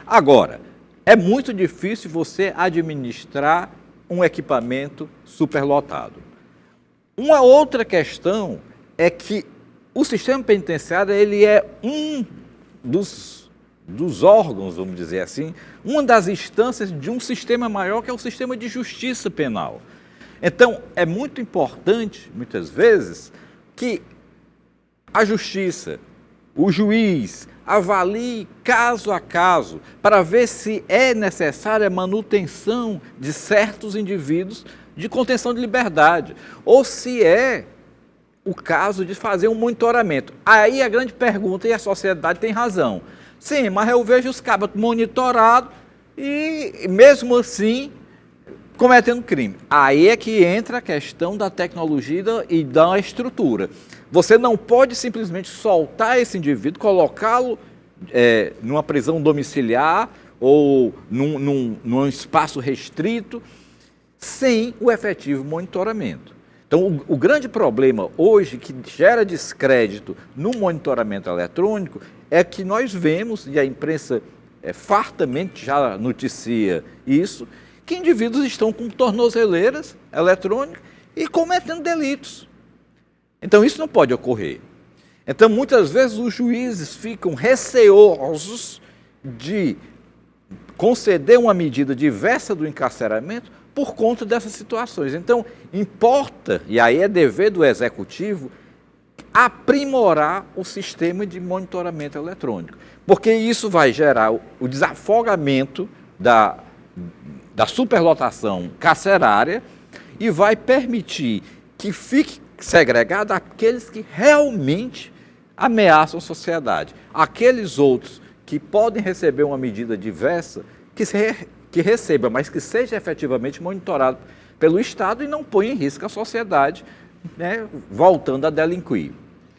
Agora, é muito difícil você administrar um equipamento superlotado. Uma outra questão é que o sistema penitenciário ele é um dos órgãos, vamos dizer assim, uma das instâncias de um sistema maior, que é o sistema de justiça penal. Então, é muito importante, muitas vezes, que a justiça, o juiz, avalie caso a caso para ver se é necessária a manutenção de certos indivíduos de contenção de liberdade, ou se é o caso de fazer um monitoramento. Aí a grande pergunta, e a sociedade tem razão. Sim, mas eu vejo os cabos monitorados e, mesmo assim, cometendo crime. Aí é que entra a questão da tecnologia e da estrutura. Você não pode simplesmente soltar esse indivíduo, colocá-lo numa prisão domiciliar ou num espaço restrito, sem o efetivo monitoramento. Então, o grande problema hoje que gera descrédito no monitoramento eletrônico é que nós vemos, e a imprensa fartamente já noticia isso, que indivíduos estão com tornozeleiras eletrônicas e cometendo delitos. Então, isso não pode ocorrer. Então, muitas vezes, os juízes ficam receosos de conceder uma medida diversa do encarceramento por conta dessas situações. Então, importa, e aí é dever do Executivo, aprimorar o sistema de monitoramento eletrônico, porque isso vai gerar o desafogamento da superlotação carcerária e vai permitir que fique segregado àqueles que realmente ameaçam a sociedade. Aqueles outros que podem receber uma medida diversa, que receba, mas que seja efetivamente monitorado pelo Estado e não ponha em risco a sociedade, né, voltando a delinquir.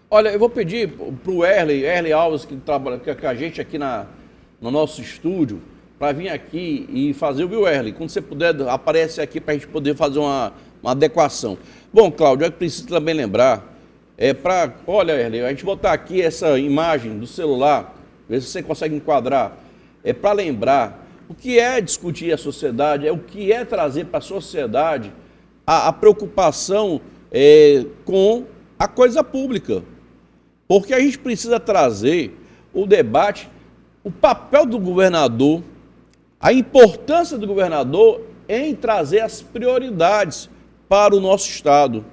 Olha, eu vou pedir para o Erley Alves, que trabalha com a gente aqui no nosso estúdio, para vir aqui e fazer, viu, Erley? Quando você puder, aparece aqui para a gente poder fazer uma adequação. Bom, Cláudio, eu preciso também lembrar, olha, Erley, a gente botar aqui essa imagem do celular, ver se você consegue enquadrar, para lembrar o que é discutir a sociedade, o que é trazer para a sociedade a preocupação com a coisa pública. Porque a gente precisa trazer o debate, o papel do governador, a importância do governador em trazer as prioridades para o nosso Estado.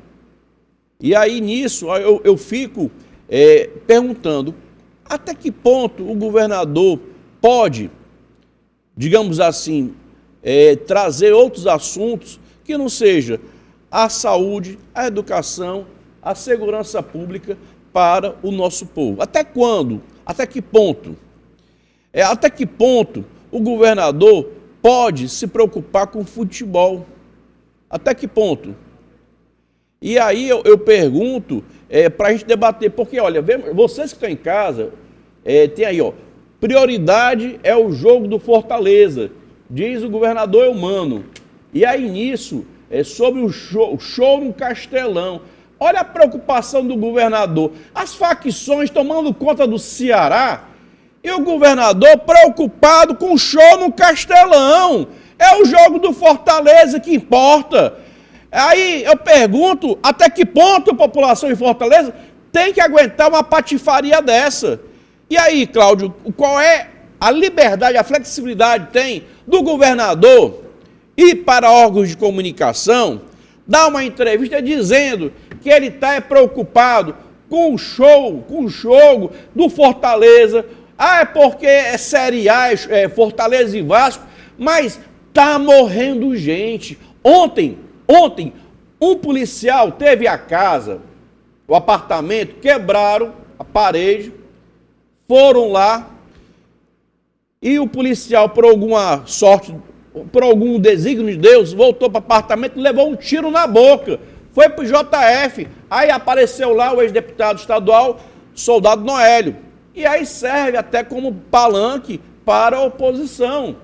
E aí, nisso, eu fico perguntando, até que ponto o governador pode, digamos assim, trazer outros assuntos que não seja a saúde, a educação, a segurança pública para o nosso povo. Até quando? Até que ponto? Até que ponto o governador pode se preocupar com futebol? Até que ponto? E aí eu pergunto para a gente debater, porque, olha, vocês que estão em casa, tem aí, ó, prioridade é o jogo do Fortaleza, diz o governador Eumano. E aí nisso, sobre o show no Castelão. Olha a preocupação do governador. As facções tomando conta do Ceará e o governador preocupado com o show no Castelão. É o jogo do Fortaleza que importa. Aí eu pergunto, até que ponto a população de Fortaleza tem que aguentar uma patifaria dessa? E aí, Cláudio, qual é a liberdade, a flexibilidade tem do governador ir para órgãos de comunicação, dar uma entrevista dizendo que ele está preocupado com o jogo do Fortaleza, é porque é Série A, Fortaleza e Vasco, mas está morrendo gente. Ontem, um policial teve a casa, o apartamento, quebraram a parede, foram lá e o policial, por alguma sorte, por algum desígnio de Deus, voltou para o apartamento e levou um tiro na boca. Foi para o JF, aí apareceu lá o ex-deputado estadual, Soldado Noélio. E aí serve até como palanque para a oposição.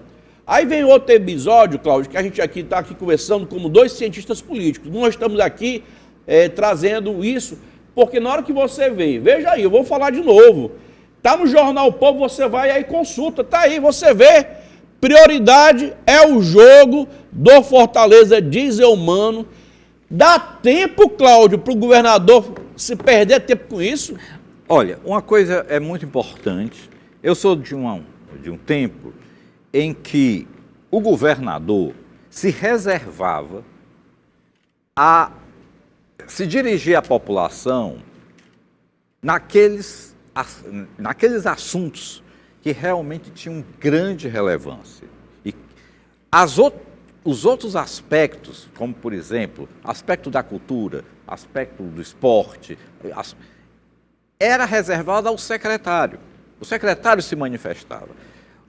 Aí vem outro episódio, Cláudio, que a gente está aqui conversando como dois cientistas políticos. Nós estamos aqui trazendo isso, porque na hora que você vê, veja aí, eu vou falar de novo, está no Jornal O Povo, você vai aí consulta, está aí, você vê, prioridade é o jogo do Fortaleza, diz Eumano. Dá tempo, Cláudio, para o governador se perder tempo com isso? Olha, uma coisa é muito importante. Eu sou de um tempo em que o governador se reservava a se dirigir à população naqueles assuntos que realmente tinham grande relevância. E os outros aspectos, como, por exemplo, aspecto da cultura, aspecto do esporte, era reservado ao secretário. O secretário se manifestava.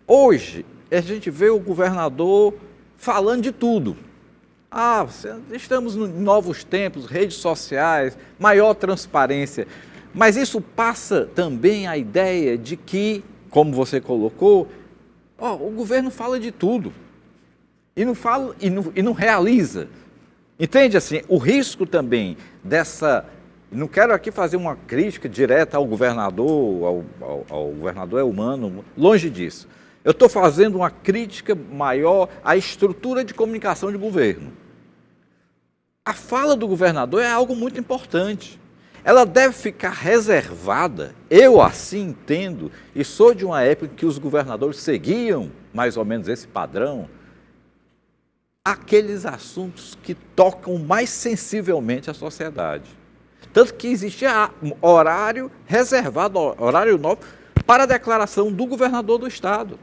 Hoje, a gente vê o governador falando de tudo. Estamos em novos tempos, redes sociais, maior transparência. Mas isso passa também a ideia de que, como você colocou, o governo fala de tudo. E não realiza. Entende assim? O risco também dessa... Não quero aqui fazer uma crítica direta ao governador, ao governador Eumano, longe disso. Eu estou fazendo uma crítica maior à estrutura de comunicação de governo. A fala do governador é algo muito importante. Ela deve ficar reservada, eu assim entendo, e sou de uma época em que os governadores seguiam mais ou menos esse padrão, aqueles assuntos que tocam mais sensivelmente a sociedade. Tanto que existia horário reservado, horário novo, para a declaração do governador do Estado,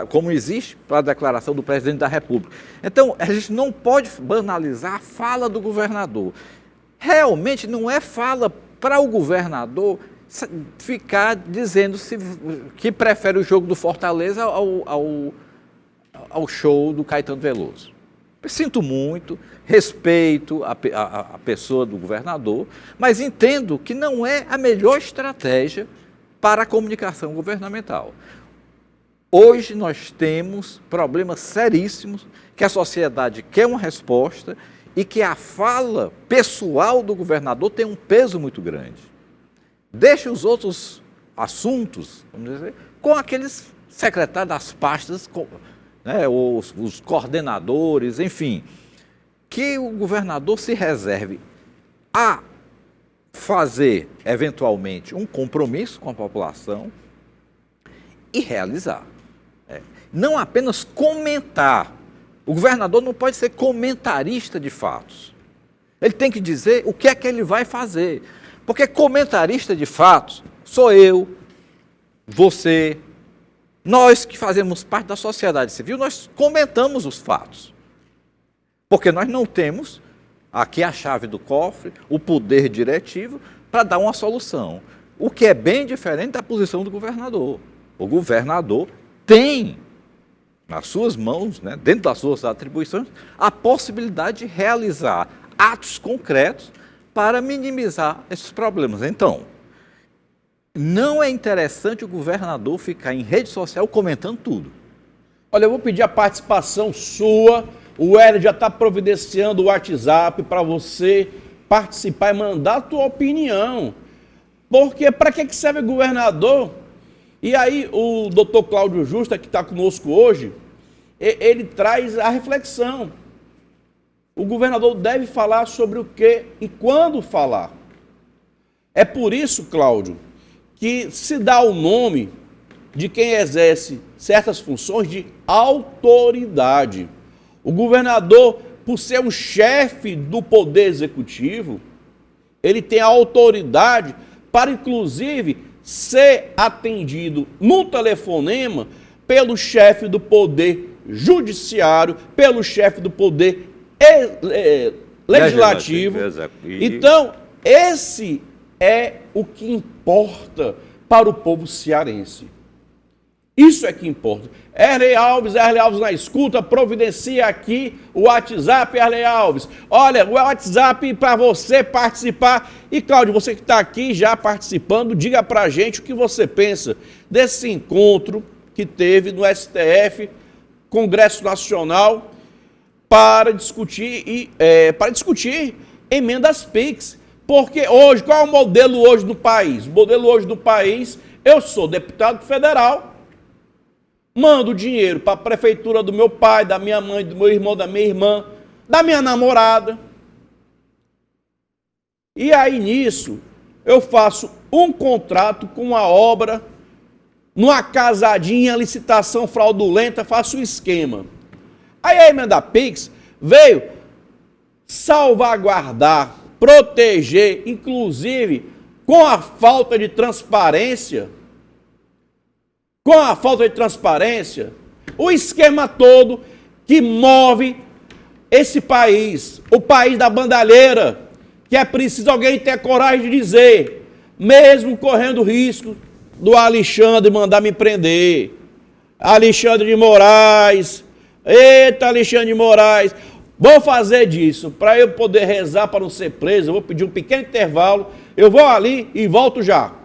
como existe para a declaração do presidente da República. Então, a gente não pode banalizar a fala do governador. realmente não é fala para o governador ficar dizendo que prefere o jogo do Fortaleza ao show do Caetano Veloso. Sinto muito, respeito a pessoa do governador, mas entendo que não é a melhor estratégia para a comunicação governamental. Hoje nós temos problemas seríssimos, que a sociedade quer uma resposta e que a fala pessoal do governador tem um peso muito grande. Deixa os outros assuntos, vamos dizer, com aqueles secretários das pastas, né, os coordenadores, enfim, que o governador se reserve a fazer, eventualmente, um compromisso com a população e realizar. Não apenas comentar. O governador não pode ser comentarista de fatos. Ele tem que dizer o que é que ele vai fazer. Porque comentarista de fatos sou eu, você, nós que fazemos parte da sociedade civil, nós comentamos os fatos. Porque nós não temos aqui a chave do cofre, o poder diretivo para dar uma solução. O que é bem diferente da posição do governador. O governador tem nas suas mãos, né, dentro das suas atribuições, a possibilidade de realizar atos concretos para minimizar esses problemas. Então, não é interessante o governador ficar em rede social comentando tudo. Olha, eu vou pedir a participação sua. O Hélio já está providenciando o WhatsApp para você participar e mandar a tua opinião. Porque para que serve o governador? E aí o doutor Cláudio Justa, que está conosco hoje, ele traz a reflexão. O governador deve falar sobre o que e quando falar. É por isso, Cláudio, que se dá o nome de quem exerce certas funções de autoridade. O governador, por ser um chefe do poder executivo, ele tem a autoridade para, inclusive, ser atendido no telefonema pelo chefe do poder judiciário, pelo chefe do poder legislativo. Então, esse é o que importa para o povo cearense. Isso é que importa. Erley Alves na escuta, providencia aqui o WhatsApp, Erley Alves. Olha, o WhatsApp para você participar. E, Cláudio, você que está aqui já participando, diga para a gente o que você pensa desse encontro que teve no STF, Congresso Nacional, para discutir emendas PIX. Porque hoje, qual é o modelo hoje do país? O modelo hoje do país, eu sou deputado federal, mando dinheiro para a prefeitura do meu pai, da minha mãe, do meu irmão, da minha irmã, da minha namorada. E aí nisso, eu faço um contrato com uma obra, numa casadinha, licitação fraudulenta, faço um esquema. Aí a emenda PIX veio salvaguardar, proteger, inclusive com a falta de transparência, o esquema todo que move esse país, o país da bandalheira, que é preciso alguém ter coragem de dizer, mesmo correndo risco do Alexandre mandar me prender. Alexandre de Moraes, eita Alexandre de Moraes, vou fazer disso, para eu poder rezar para não ser preso, eu vou pedir um pequeno intervalo, eu vou ali e volto já.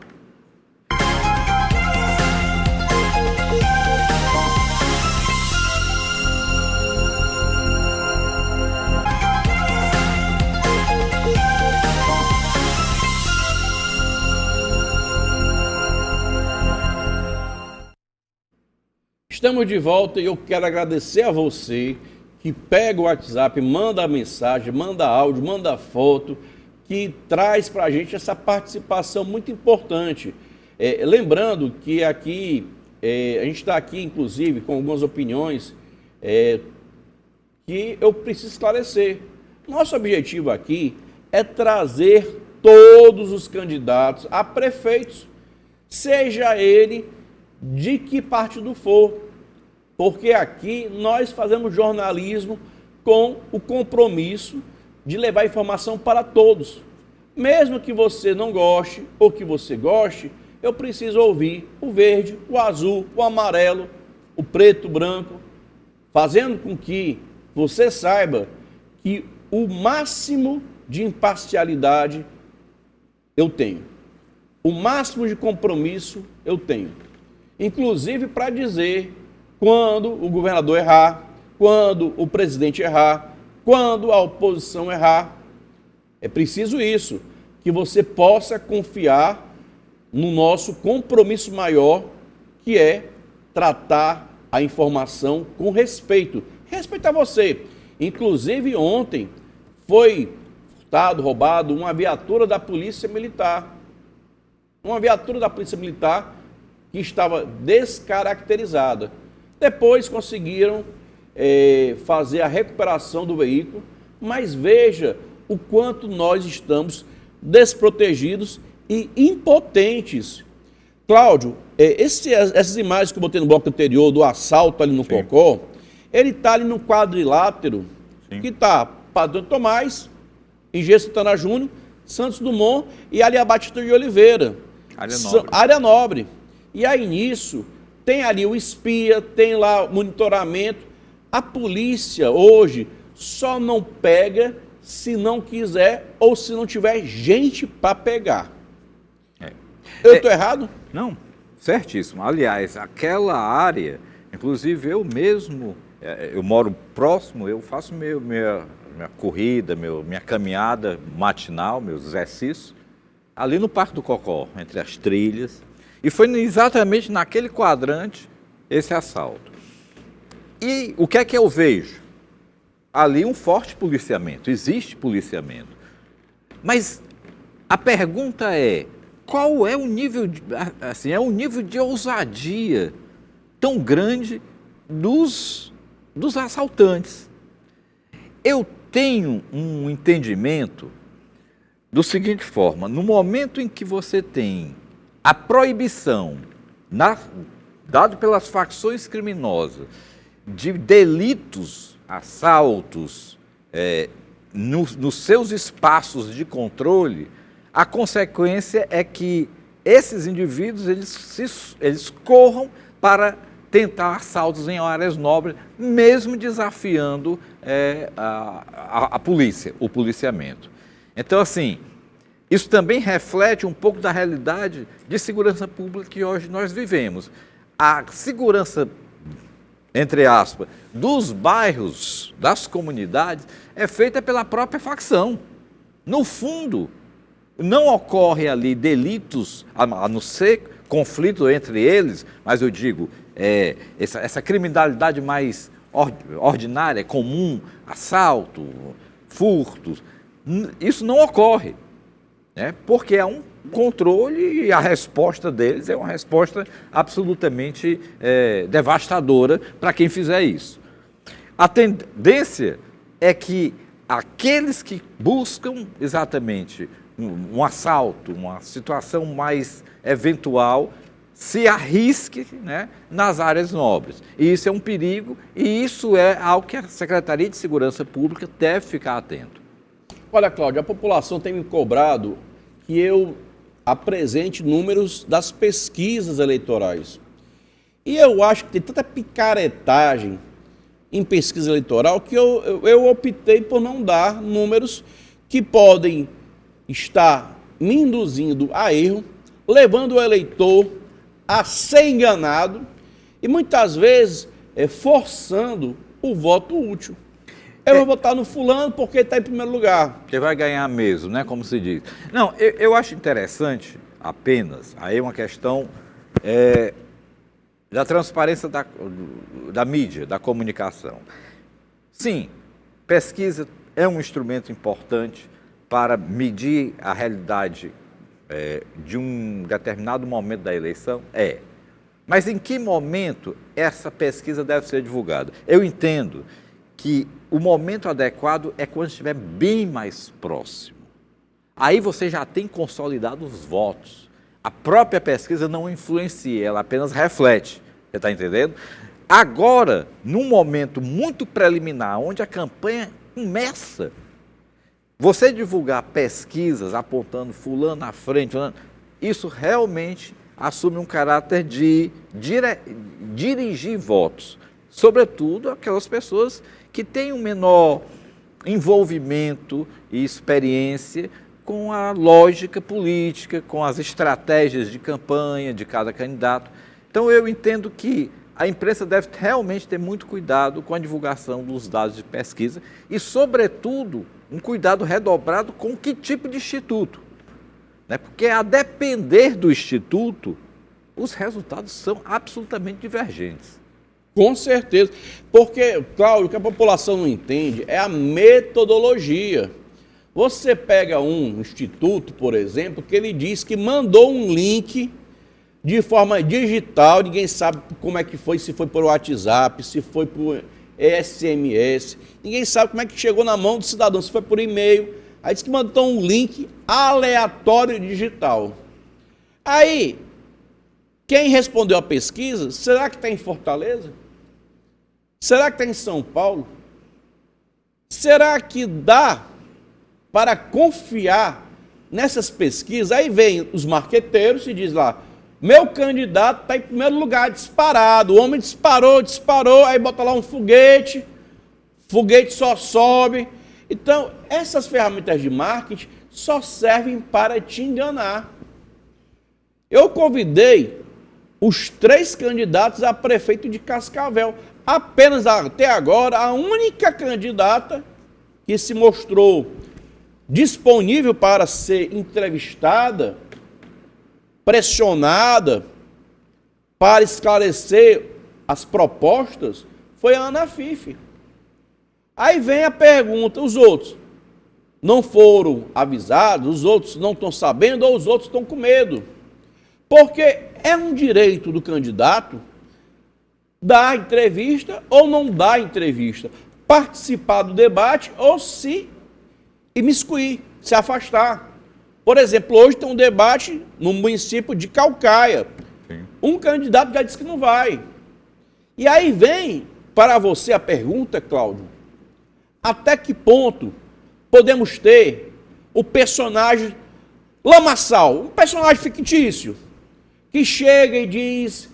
Estamos de volta e eu quero agradecer a você que pega o WhatsApp, manda mensagem, manda áudio, manda foto, que traz para a gente essa participação muito importante. Lembrando que aqui, a gente está aqui, inclusive, com algumas opiniões que eu preciso esclarecer. Nosso objetivo aqui é trazer todos os candidatos a prefeitos, seja ele de que partido for. Porque aqui nós fazemos jornalismo com o compromisso de levar informação para todos. Mesmo que você não goste ou que você goste, eu preciso ouvir o verde, o azul, o amarelo, o preto, o branco, fazendo com que você saiba que o máximo de imparcialidade eu tenho. O máximo de compromisso eu tenho. Inclusive para dizer quando o governador errar, quando o presidente errar, quando a oposição errar. É preciso isso, que você possa confiar no nosso compromisso maior, que é tratar a informação com respeito. Respeitar você. Inclusive ontem foi furtado, roubado uma viatura da Polícia Militar. Uma viatura da Polícia Militar que estava descaracterizada. Depois conseguiram fazer a recuperação do veículo, mas veja o quanto nós estamos desprotegidos e impotentes. Cláudio, essas imagens que eu botei no bloco anterior do assalto ali no Cocó, ele está ali no quadrilátero, que está Padre Tomás, Engenheiro Santana Júnior, Santos Dumont e ali a Batista de Oliveira. Área nobre. E aí nisso, tem ali o espia, tem lá o monitoramento. A polícia hoje só não pega se não quiser ou se não tiver gente para pegar. Eu estou errado? Não, certíssimo. Aliás, aquela área, inclusive eu mesmo, eu moro próximo, eu faço minha corrida, minha caminhada matinal, meus exercícios, ali no Parque do Cocó, entre as trilhas, e foi exatamente naquele quadrante esse assalto. E o que é que eu vejo? Ali um forte policiamento, existe policiamento. Mas a pergunta é, qual é o nível de ousadia tão grande dos assaltantes? Eu tenho um entendimento do seguinte forma, no momento em que você tem a proibição, dado pelas facções criminosas, de delitos, assaltos, nos seus espaços de controle, a consequência é que esses indivíduos eles corram para tentar assaltos em áreas nobres, mesmo desafiando a polícia, o policiamento. Então, assim, isso também reflete um pouco da realidade de segurança pública que hoje nós vivemos. A segurança, entre aspas, dos bairros, das comunidades, é feita pela própria facção. No fundo, não ocorre ali delitos, a não ser conflito entre eles, mas eu digo, essa criminalidade mais ordinária, comum, assalto, furtos, isso não ocorre, né? Porque é um controle e a resposta deles é uma resposta absolutamente devastadora para quem fizer isso. A tendência é que aqueles que buscam exatamente um assalto, uma situação mais eventual, se arrisque, né, nas áreas nobres. E isso é um perigo e isso é algo que a Secretaria de Segurança Pública deve ficar atento. Olha, Cláudio, a população tem me cobrado que eu apresente números das pesquisas eleitorais. E eu acho que tem tanta picaretagem em pesquisa eleitoral que eu optei por não dar números que podem estar me induzindo a erro, levando o eleitor a ser enganado e muitas vezes forçando o voto útil. Eu vou votar no fulano porque está em primeiro lugar. Porque vai ganhar mesmo, né? Como se diz. Não, eu acho interessante apenas, aí uma questão da transparência da mídia, da comunicação. Sim, pesquisa é um instrumento importante para medir a realidade de um determinado momento da eleição? Mas em que momento essa pesquisa deve ser divulgada? Eu entendo que o momento adequado é quando estiver bem mais próximo. Aí você já tem consolidado os votos. A própria pesquisa não influencia, ela apenas reflete. Você está entendendo? Agora, num momento muito preliminar, onde a campanha começa, Você divulgar pesquisas apontando fulano na frente, fulano, isso realmente assume um caráter de dirigir votos, sobretudo aquelas pessoas que têm um menor envolvimento e experiência com a lógica política, com as estratégias de campanha de cada candidato. Então eu entendo que a imprensa deve realmente ter muito cuidado com a divulgação dos dados de pesquisa e, sobretudo, um cuidado redobrado com que tipo de instituto. Né? Porque, a depender do instituto, os resultados são absolutamente divergentes. Com certeza. Porque, Cláudio, o que a população não entende é a metodologia. Você pega um instituto, por exemplo, que ele diz que mandou um link de forma digital, ninguém sabe como é que foi, se foi por WhatsApp, se foi por SMS, ninguém sabe como é que chegou na mão do cidadão, se foi por e-mail. Aí diz que mandou um link aleatório digital. Aí, quem respondeu a pesquisa, será que está em Fortaleza? Será que está em São Paulo? Será que dá para confiar nessas pesquisas? Aí vem os marqueteiros e diz lá, meu candidato está em primeiro lugar, disparado, o homem disparou, aí bota lá um foguete só sobe. Então, essas ferramentas de marketing só servem para te enganar. Eu convidei os 3 candidatos a prefeito de Cascavel. Apenas até agora, a única candidata que se mostrou disponível para ser entrevistada, pressionada, para esclarecer as propostas, foi a Ana Fife. Aí vem a pergunta, os outros não foram avisados, os outros não estão sabendo ou os outros estão com medo. Porque é um direito do candidato dar entrevista ou não dar entrevista, participar do debate ou se imiscuir, se afastar. Por exemplo, hoje tem um debate no município de Caucaia. Sim. Um candidato já disse que não vai. E aí vem para você a pergunta, Cláudio, até que ponto podemos ter o personagem lamaçal, um personagem fictício, que chega e diz,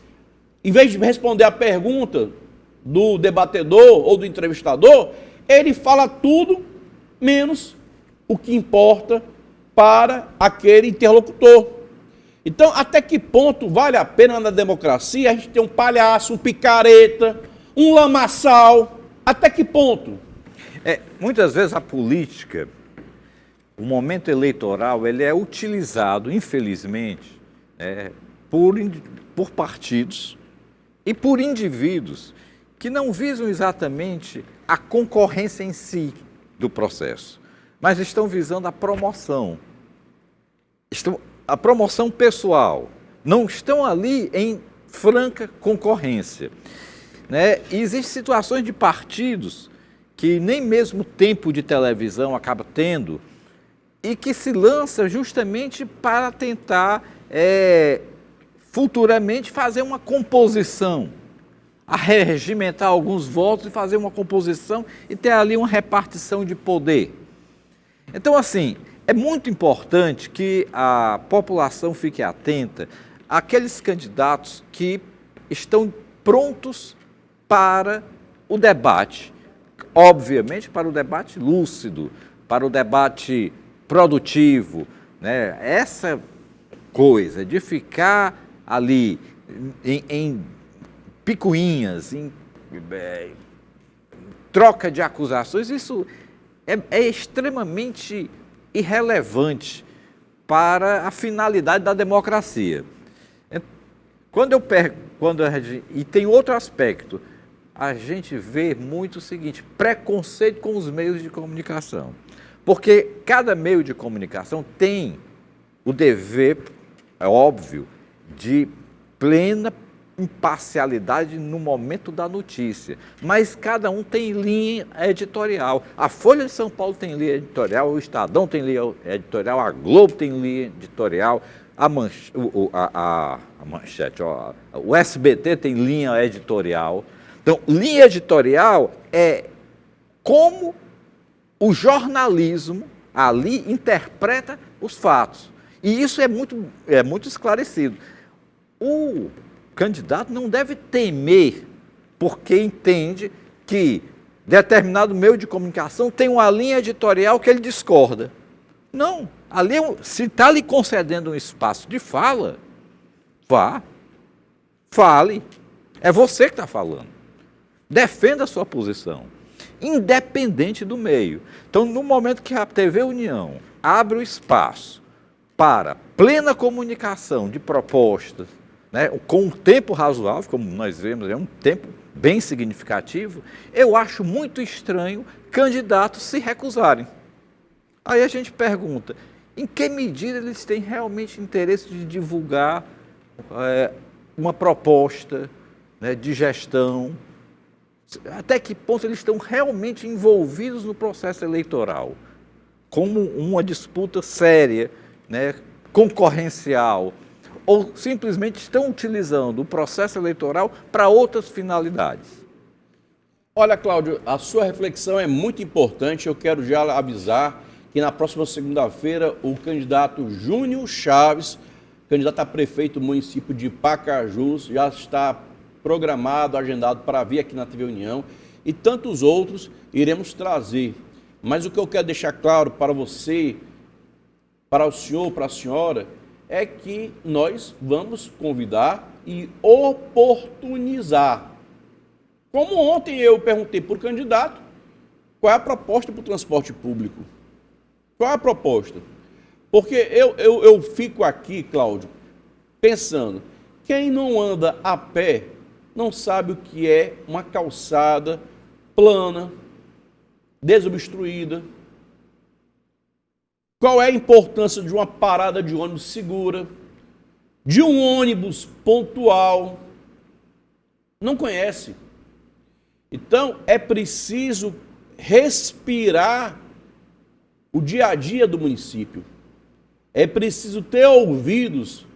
em vez de responder a pergunta do debatedor ou do entrevistador, ele fala tudo menos o que importa para aquele interlocutor. Então, até que ponto vale a pena na democracia a gente ter um palhaço, um picareta, um lamaçal? Até que ponto? Muitas vezes a política, o momento eleitoral, ele é utilizado, infelizmente, por partidos e por indivíduos que não visam exatamente a concorrência em si do processo, mas estão visando a promoção. A promoção pessoal. Não estão ali em franca concorrência. Né? E existem situações de partidos que nem mesmo tempo de televisão acaba tendo e que se lança justamente para tentar futuramente fazer uma composição, arregimentar alguns votos e fazer uma composição e ter ali uma repartição de poder. Então, assim, é muito importante que a população fique atenta àqueles candidatos que estão prontos para o debate, obviamente para o debate lúcido, para o debate produtivo, né? Essa coisa de ficar ali em picuinhas, em troca de acusações, isso é extremamente irrelevante para a finalidade da democracia. E tem outro aspecto, a gente vê muito o seguinte, preconceito com os meios de comunicação. Porque cada meio de comunicação tem o dever, é óbvio, de plena imparcialidade no momento da notícia, mas cada um tem linha editorial. A Folha de São Paulo tem linha editorial, o Estadão tem linha editorial, a Globo tem linha editorial, a Manchete, o SBT tem linha editorial. Então, linha editorial é como o jornalismo ali interpreta os fatos. E isso é muito esclarecido. O candidato não deve temer porque entende que determinado meio de comunicação tem uma linha editorial que ele discorda. Não, ali se está lhe concedendo um espaço de fala, vá, fale. É você que está falando. Defenda a sua posição, independente do meio. Então, no momento que a TV União abre o espaço para plena comunicação de propostas, né, com um tempo razoável, como nós vemos, é um tempo bem significativo, eu acho muito estranho candidatos se recusarem. Aí a gente pergunta, em que medida eles têm realmente interesse de divulgar uma proposta, né, de gestão? Até que ponto eles estão realmente envolvidos no processo eleitoral, como uma disputa séria, né, concorrencial, ou simplesmente estão utilizando o processo eleitoral para outras finalidades? Olha, Cláudio, a sua reflexão é muito importante. Eu quero já avisar que na próxima segunda-feira o candidato Júnior Chaves, candidato a prefeito do município de Pacajus, já está programado, agendado para vir aqui na TV União, e tantos outros iremos trazer. Mas o que eu quero deixar claro para você, para o senhor, para a senhora, é que nós vamos convidar e oportunizar. Como ontem eu perguntei para o candidato qual é a proposta para o transporte público. Qual é a proposta? Porque eu fico aqui, Cláudio, pensando, quem não anda a pé não sabe o que é uma calçada plana, desobstruída. Qual é a importância de uma parada de ônibus segura, de um ônibus pontual? Não conhece. Então, é preciso respirar o dia a dia do município. É preciso ter ouvidos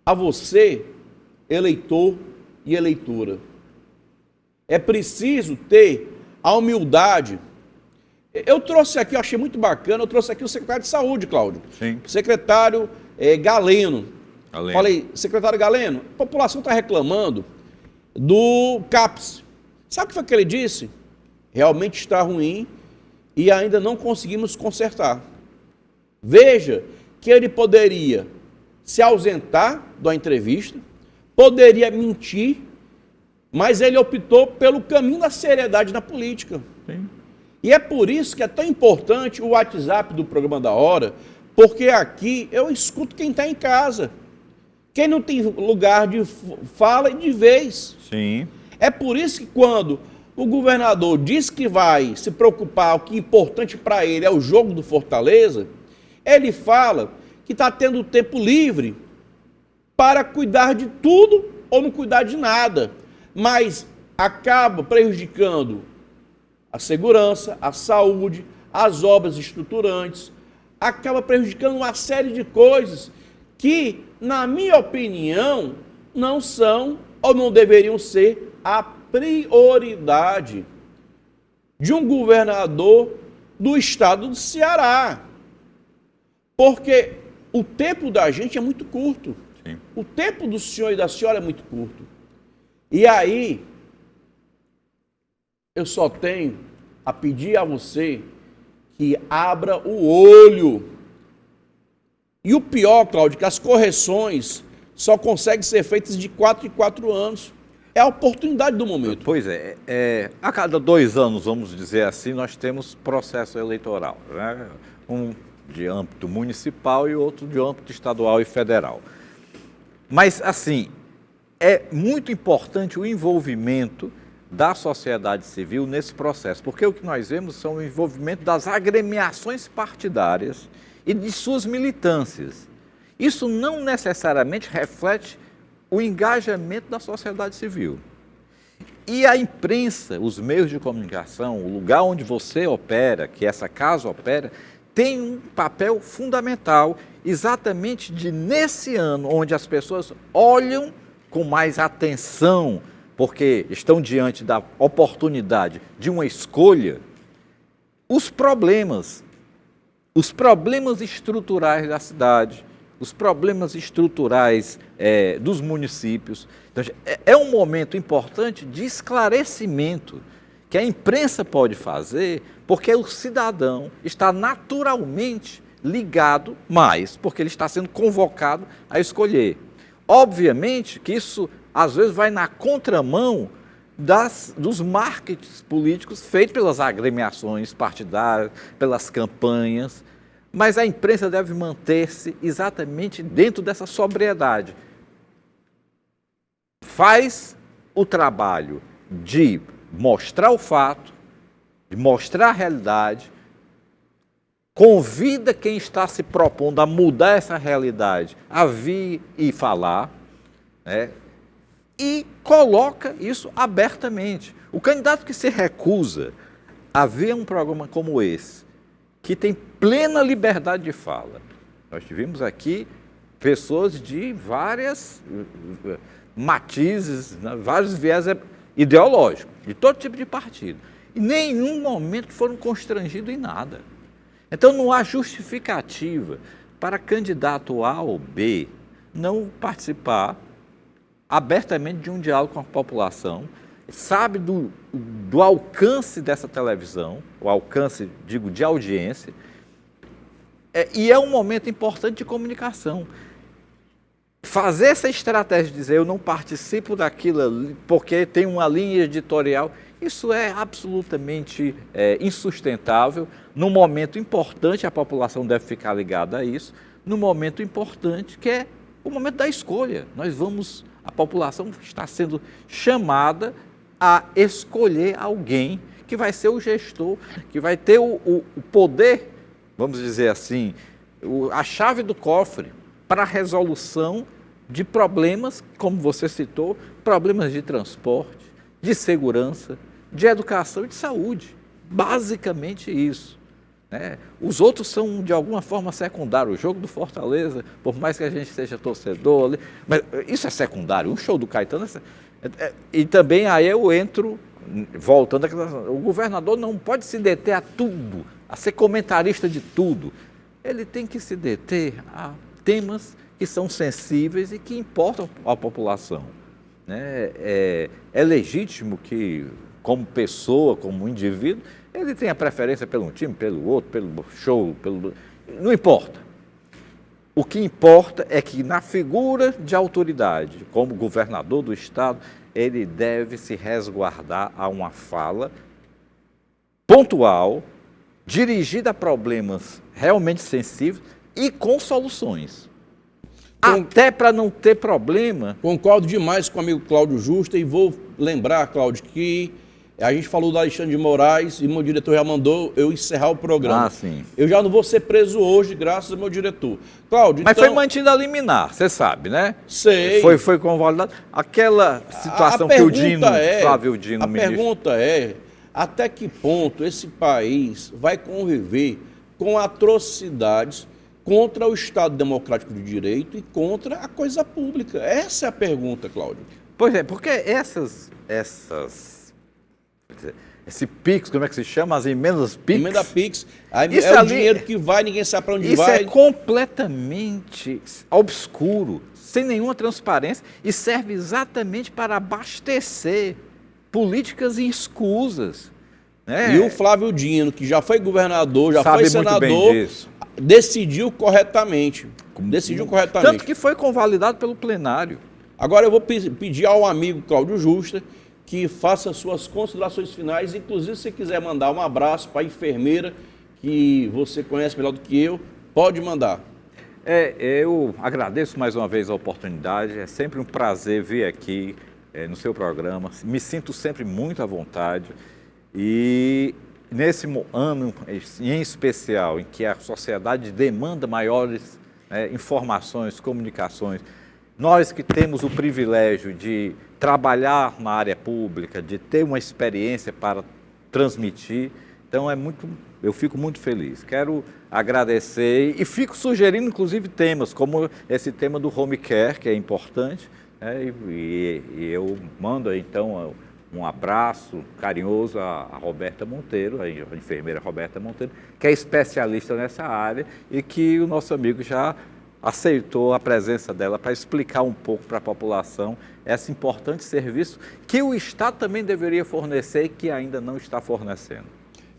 a você, eleitor e eleitora. É preciso ter a humildade. Eu trouxe aqui, eu achei muito bacana, eu trouxe aqui o secretário de Saúde, Cláudio. Sim. Secretário Galeno. Falei, secretário Galeno, a população está reclamando do CAPS. Sabe o que foi que ele disse? Realmente está ruim e ainda não conseguimos consertar. Veja que ele poderia se ausentar da entrevista, poderia mentir, mas ele optou pelo caminho da seriedade na política. Sim. E é por isso que é tão importante o WhatsApp do Programa da Hora, porque aqui eu escuto quem está em casa. Quem não tem lugar de fala e de vez. Sim. É por isso que quando o governador diz que vai se preocupar, o que é importante para ele é o jogo do Fortaleza, ele fala que está tendo tempo livre para cuidar de tudo ou não cuidar de nada, mas acaba prejudicando a segurança, a saúde, as obras estruturantes, acaba prejudicando uma série de coisas que, na minha opinião, não são ou não deveriam ser a prioridade de um governador do estado do Ceará. Porque o tempo da gente é muito curto. Sim. O tempo do senhor e da senhora é muito curto. E aí, eu só tenho a pedir a você que abra o olho. E o pior, Cláudio, que as correções só conseguem ser feitas de 4 em 4 anos. É a oportunidade do momento. Pois é, a cada 2 anos, vamos dizer assim, nós temos processo eleitoral, né? Um de âmbito municipal e outro de âmbito estadual e federal. Mas, assim, é muito importante o envolvimento da sociedade civil nesse processo, porque o que nós vemos são o envolvimento das agremiações partidárias e de suas militâncias. Isso não necessariamente reflete o engajamento da sociedade civil. E a imprensa, os meios de comunicação, o lugar onde você opera, que essa casa opera, tem um papel fundamental exatamente de, nesse ano, onde as pessoas olham com mais atenção, porque estão diante da oportunidade de uma escolha, os problemas, os problemas estruturais da cidade, os problemas estruturais dos municípios. Então, é um momento importante de esclarecimento que a imprensa pode fazer, porque o cidadão está naturalmente ligado mais, porque ele está sendo convocado a escolher. Obviamente que isso, às vezes, vai na contramão dos marketings políticos feitos pelas agremiações partidárias, pelas campanhas, mas a imprensa deve manter-se exatamente dentro dessa sobriedade. Faz o trabalho de mostrar o fato, de mostrar a realidade, convida quem está se propondo a mudar essa realidade a vir e falar, né? E coloca isso abertamente. O candidato que se recusa a ver um programa como esse, que tem plena liberdade de fala, nós tivemos aqui pessoas de várias matizes, né, vários viés ideológicos, de todo tipo de partido. Em nenhum momento foram constrangidos em nada. Então não há justificativa para candidato A ou B não participar abertamente de um diálogo com a população, sabe do alcance dessa televisão, o alcance, digo, de audiência, e é um momento importante de comunicação. Fazer essa estratégia de dizer eu não participo daquilo ali porque tem uma linha editorial, isso é absolutamente insustentável. Num momento importante, a população deve ficar ligada a isso, num momento importante que é o momento da escolha. A população está sendo chamada a escolher alguém que vai ser o gestor, que vai ter o poder, vamos dizer assim, a chave do cofre para a resolução de problemas, como você citou, problemas de transporte, de segurança, de educação e de saúde. Basicamente isso. Né? Os outros são, de alguma forma, secundários. O jogo do Fortaleza, por mais que a gente seja torcedor, ali, mas isso é secundário. Um show do Caetano e também aí eu entro, voltando àquela, o governador não pode se deter a tudo, a ser comentarista de tudo. Ele tem que se deter a temas que são sensíveis e que importam à população. Né? É legítimo que, como pessoa, como indivíduo, ele tenha preferência pelo um time, pelo outro, pelo show, não importa. O que importa é que na figura de autoridade, como governador do Estado, ele deve se resguardar a uma fala pontual, dirigida a problemas realmente sensíveis e com soluções. Até para não ter problema. Concordo demais com o amigo Cláudio Justa e vou lembrar, Cláudio, que a gente falou do Alexandre de Moraes e meu diretor já mandou eu encerrar o programa. Ah, sim. Eu já não vou ser preso hoje, graças ao meu diretor. Cláudio, mas então, foi mantido a liminar, você sabe, né? Sei. Foi convalidado. Aquela situação que o Dino, Flávio Dino, ministro... A pergunta é, até que ponto esse país vai conviver com atrocidades contra o Estado Democrático de Direito e contra a coisa pública? Essa é a pergunta, Cláudio. Pois é, porque esse PIX, como é que se chama? As emendas PIX? Emenda PIX, é o dinheiro que vai, ninguém sabe para onde vai. Isso é completamente obscuro, sem nenhuma transparência e serve exatamente para abastecer políticas escusas. Né? E o Flávio Dino, que já foi governador, já sabe foi senador, decidiu corretamente. Tanto que foi convalidado pelo plenário. Agora eu vou pedir ao amigo Cláudio Justa que faça suas considerações finais, inclusive se quiser mandar um abraço para a enfermeira, que você conhece melhor do que eu, pode mandar. Eu agradeço mais uma vez a oportunidade, é sempre um prazer vir aqui no seu programa, me sinto sempre muito à vontade e nesse ano em especial, em que a sociedade demanda maiores informações, comunicações, nós que temos o privilégio de trabalhar na área pública, de ter uma experiência para transmitir, então eu fico muito feliz. Quero agradecer e fico sugerindo, inclusive, temas, como esse tema do home care, que é importante, e eu mando, então, um abraço carinhoso a Roberta Monteiro, a enfermeira Roberta Monteiro, que é especialista nessa área e que o nosso amigo já aceitou a presença dela para explicar um pouco para a população esse importante serviço que o Estado também deveria fornecer e que ainda não está fornecendo.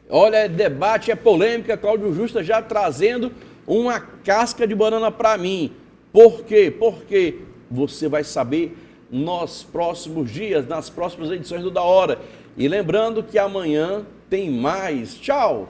Olha, é debate, é polêmica, Cláudio Justa já trazendo uma casca de banana para mim. Por quê? Porque você vai saber nos próximos dias, nas próximas edições do Da Hora. E lembrando que amanhã tem mais. Tchau!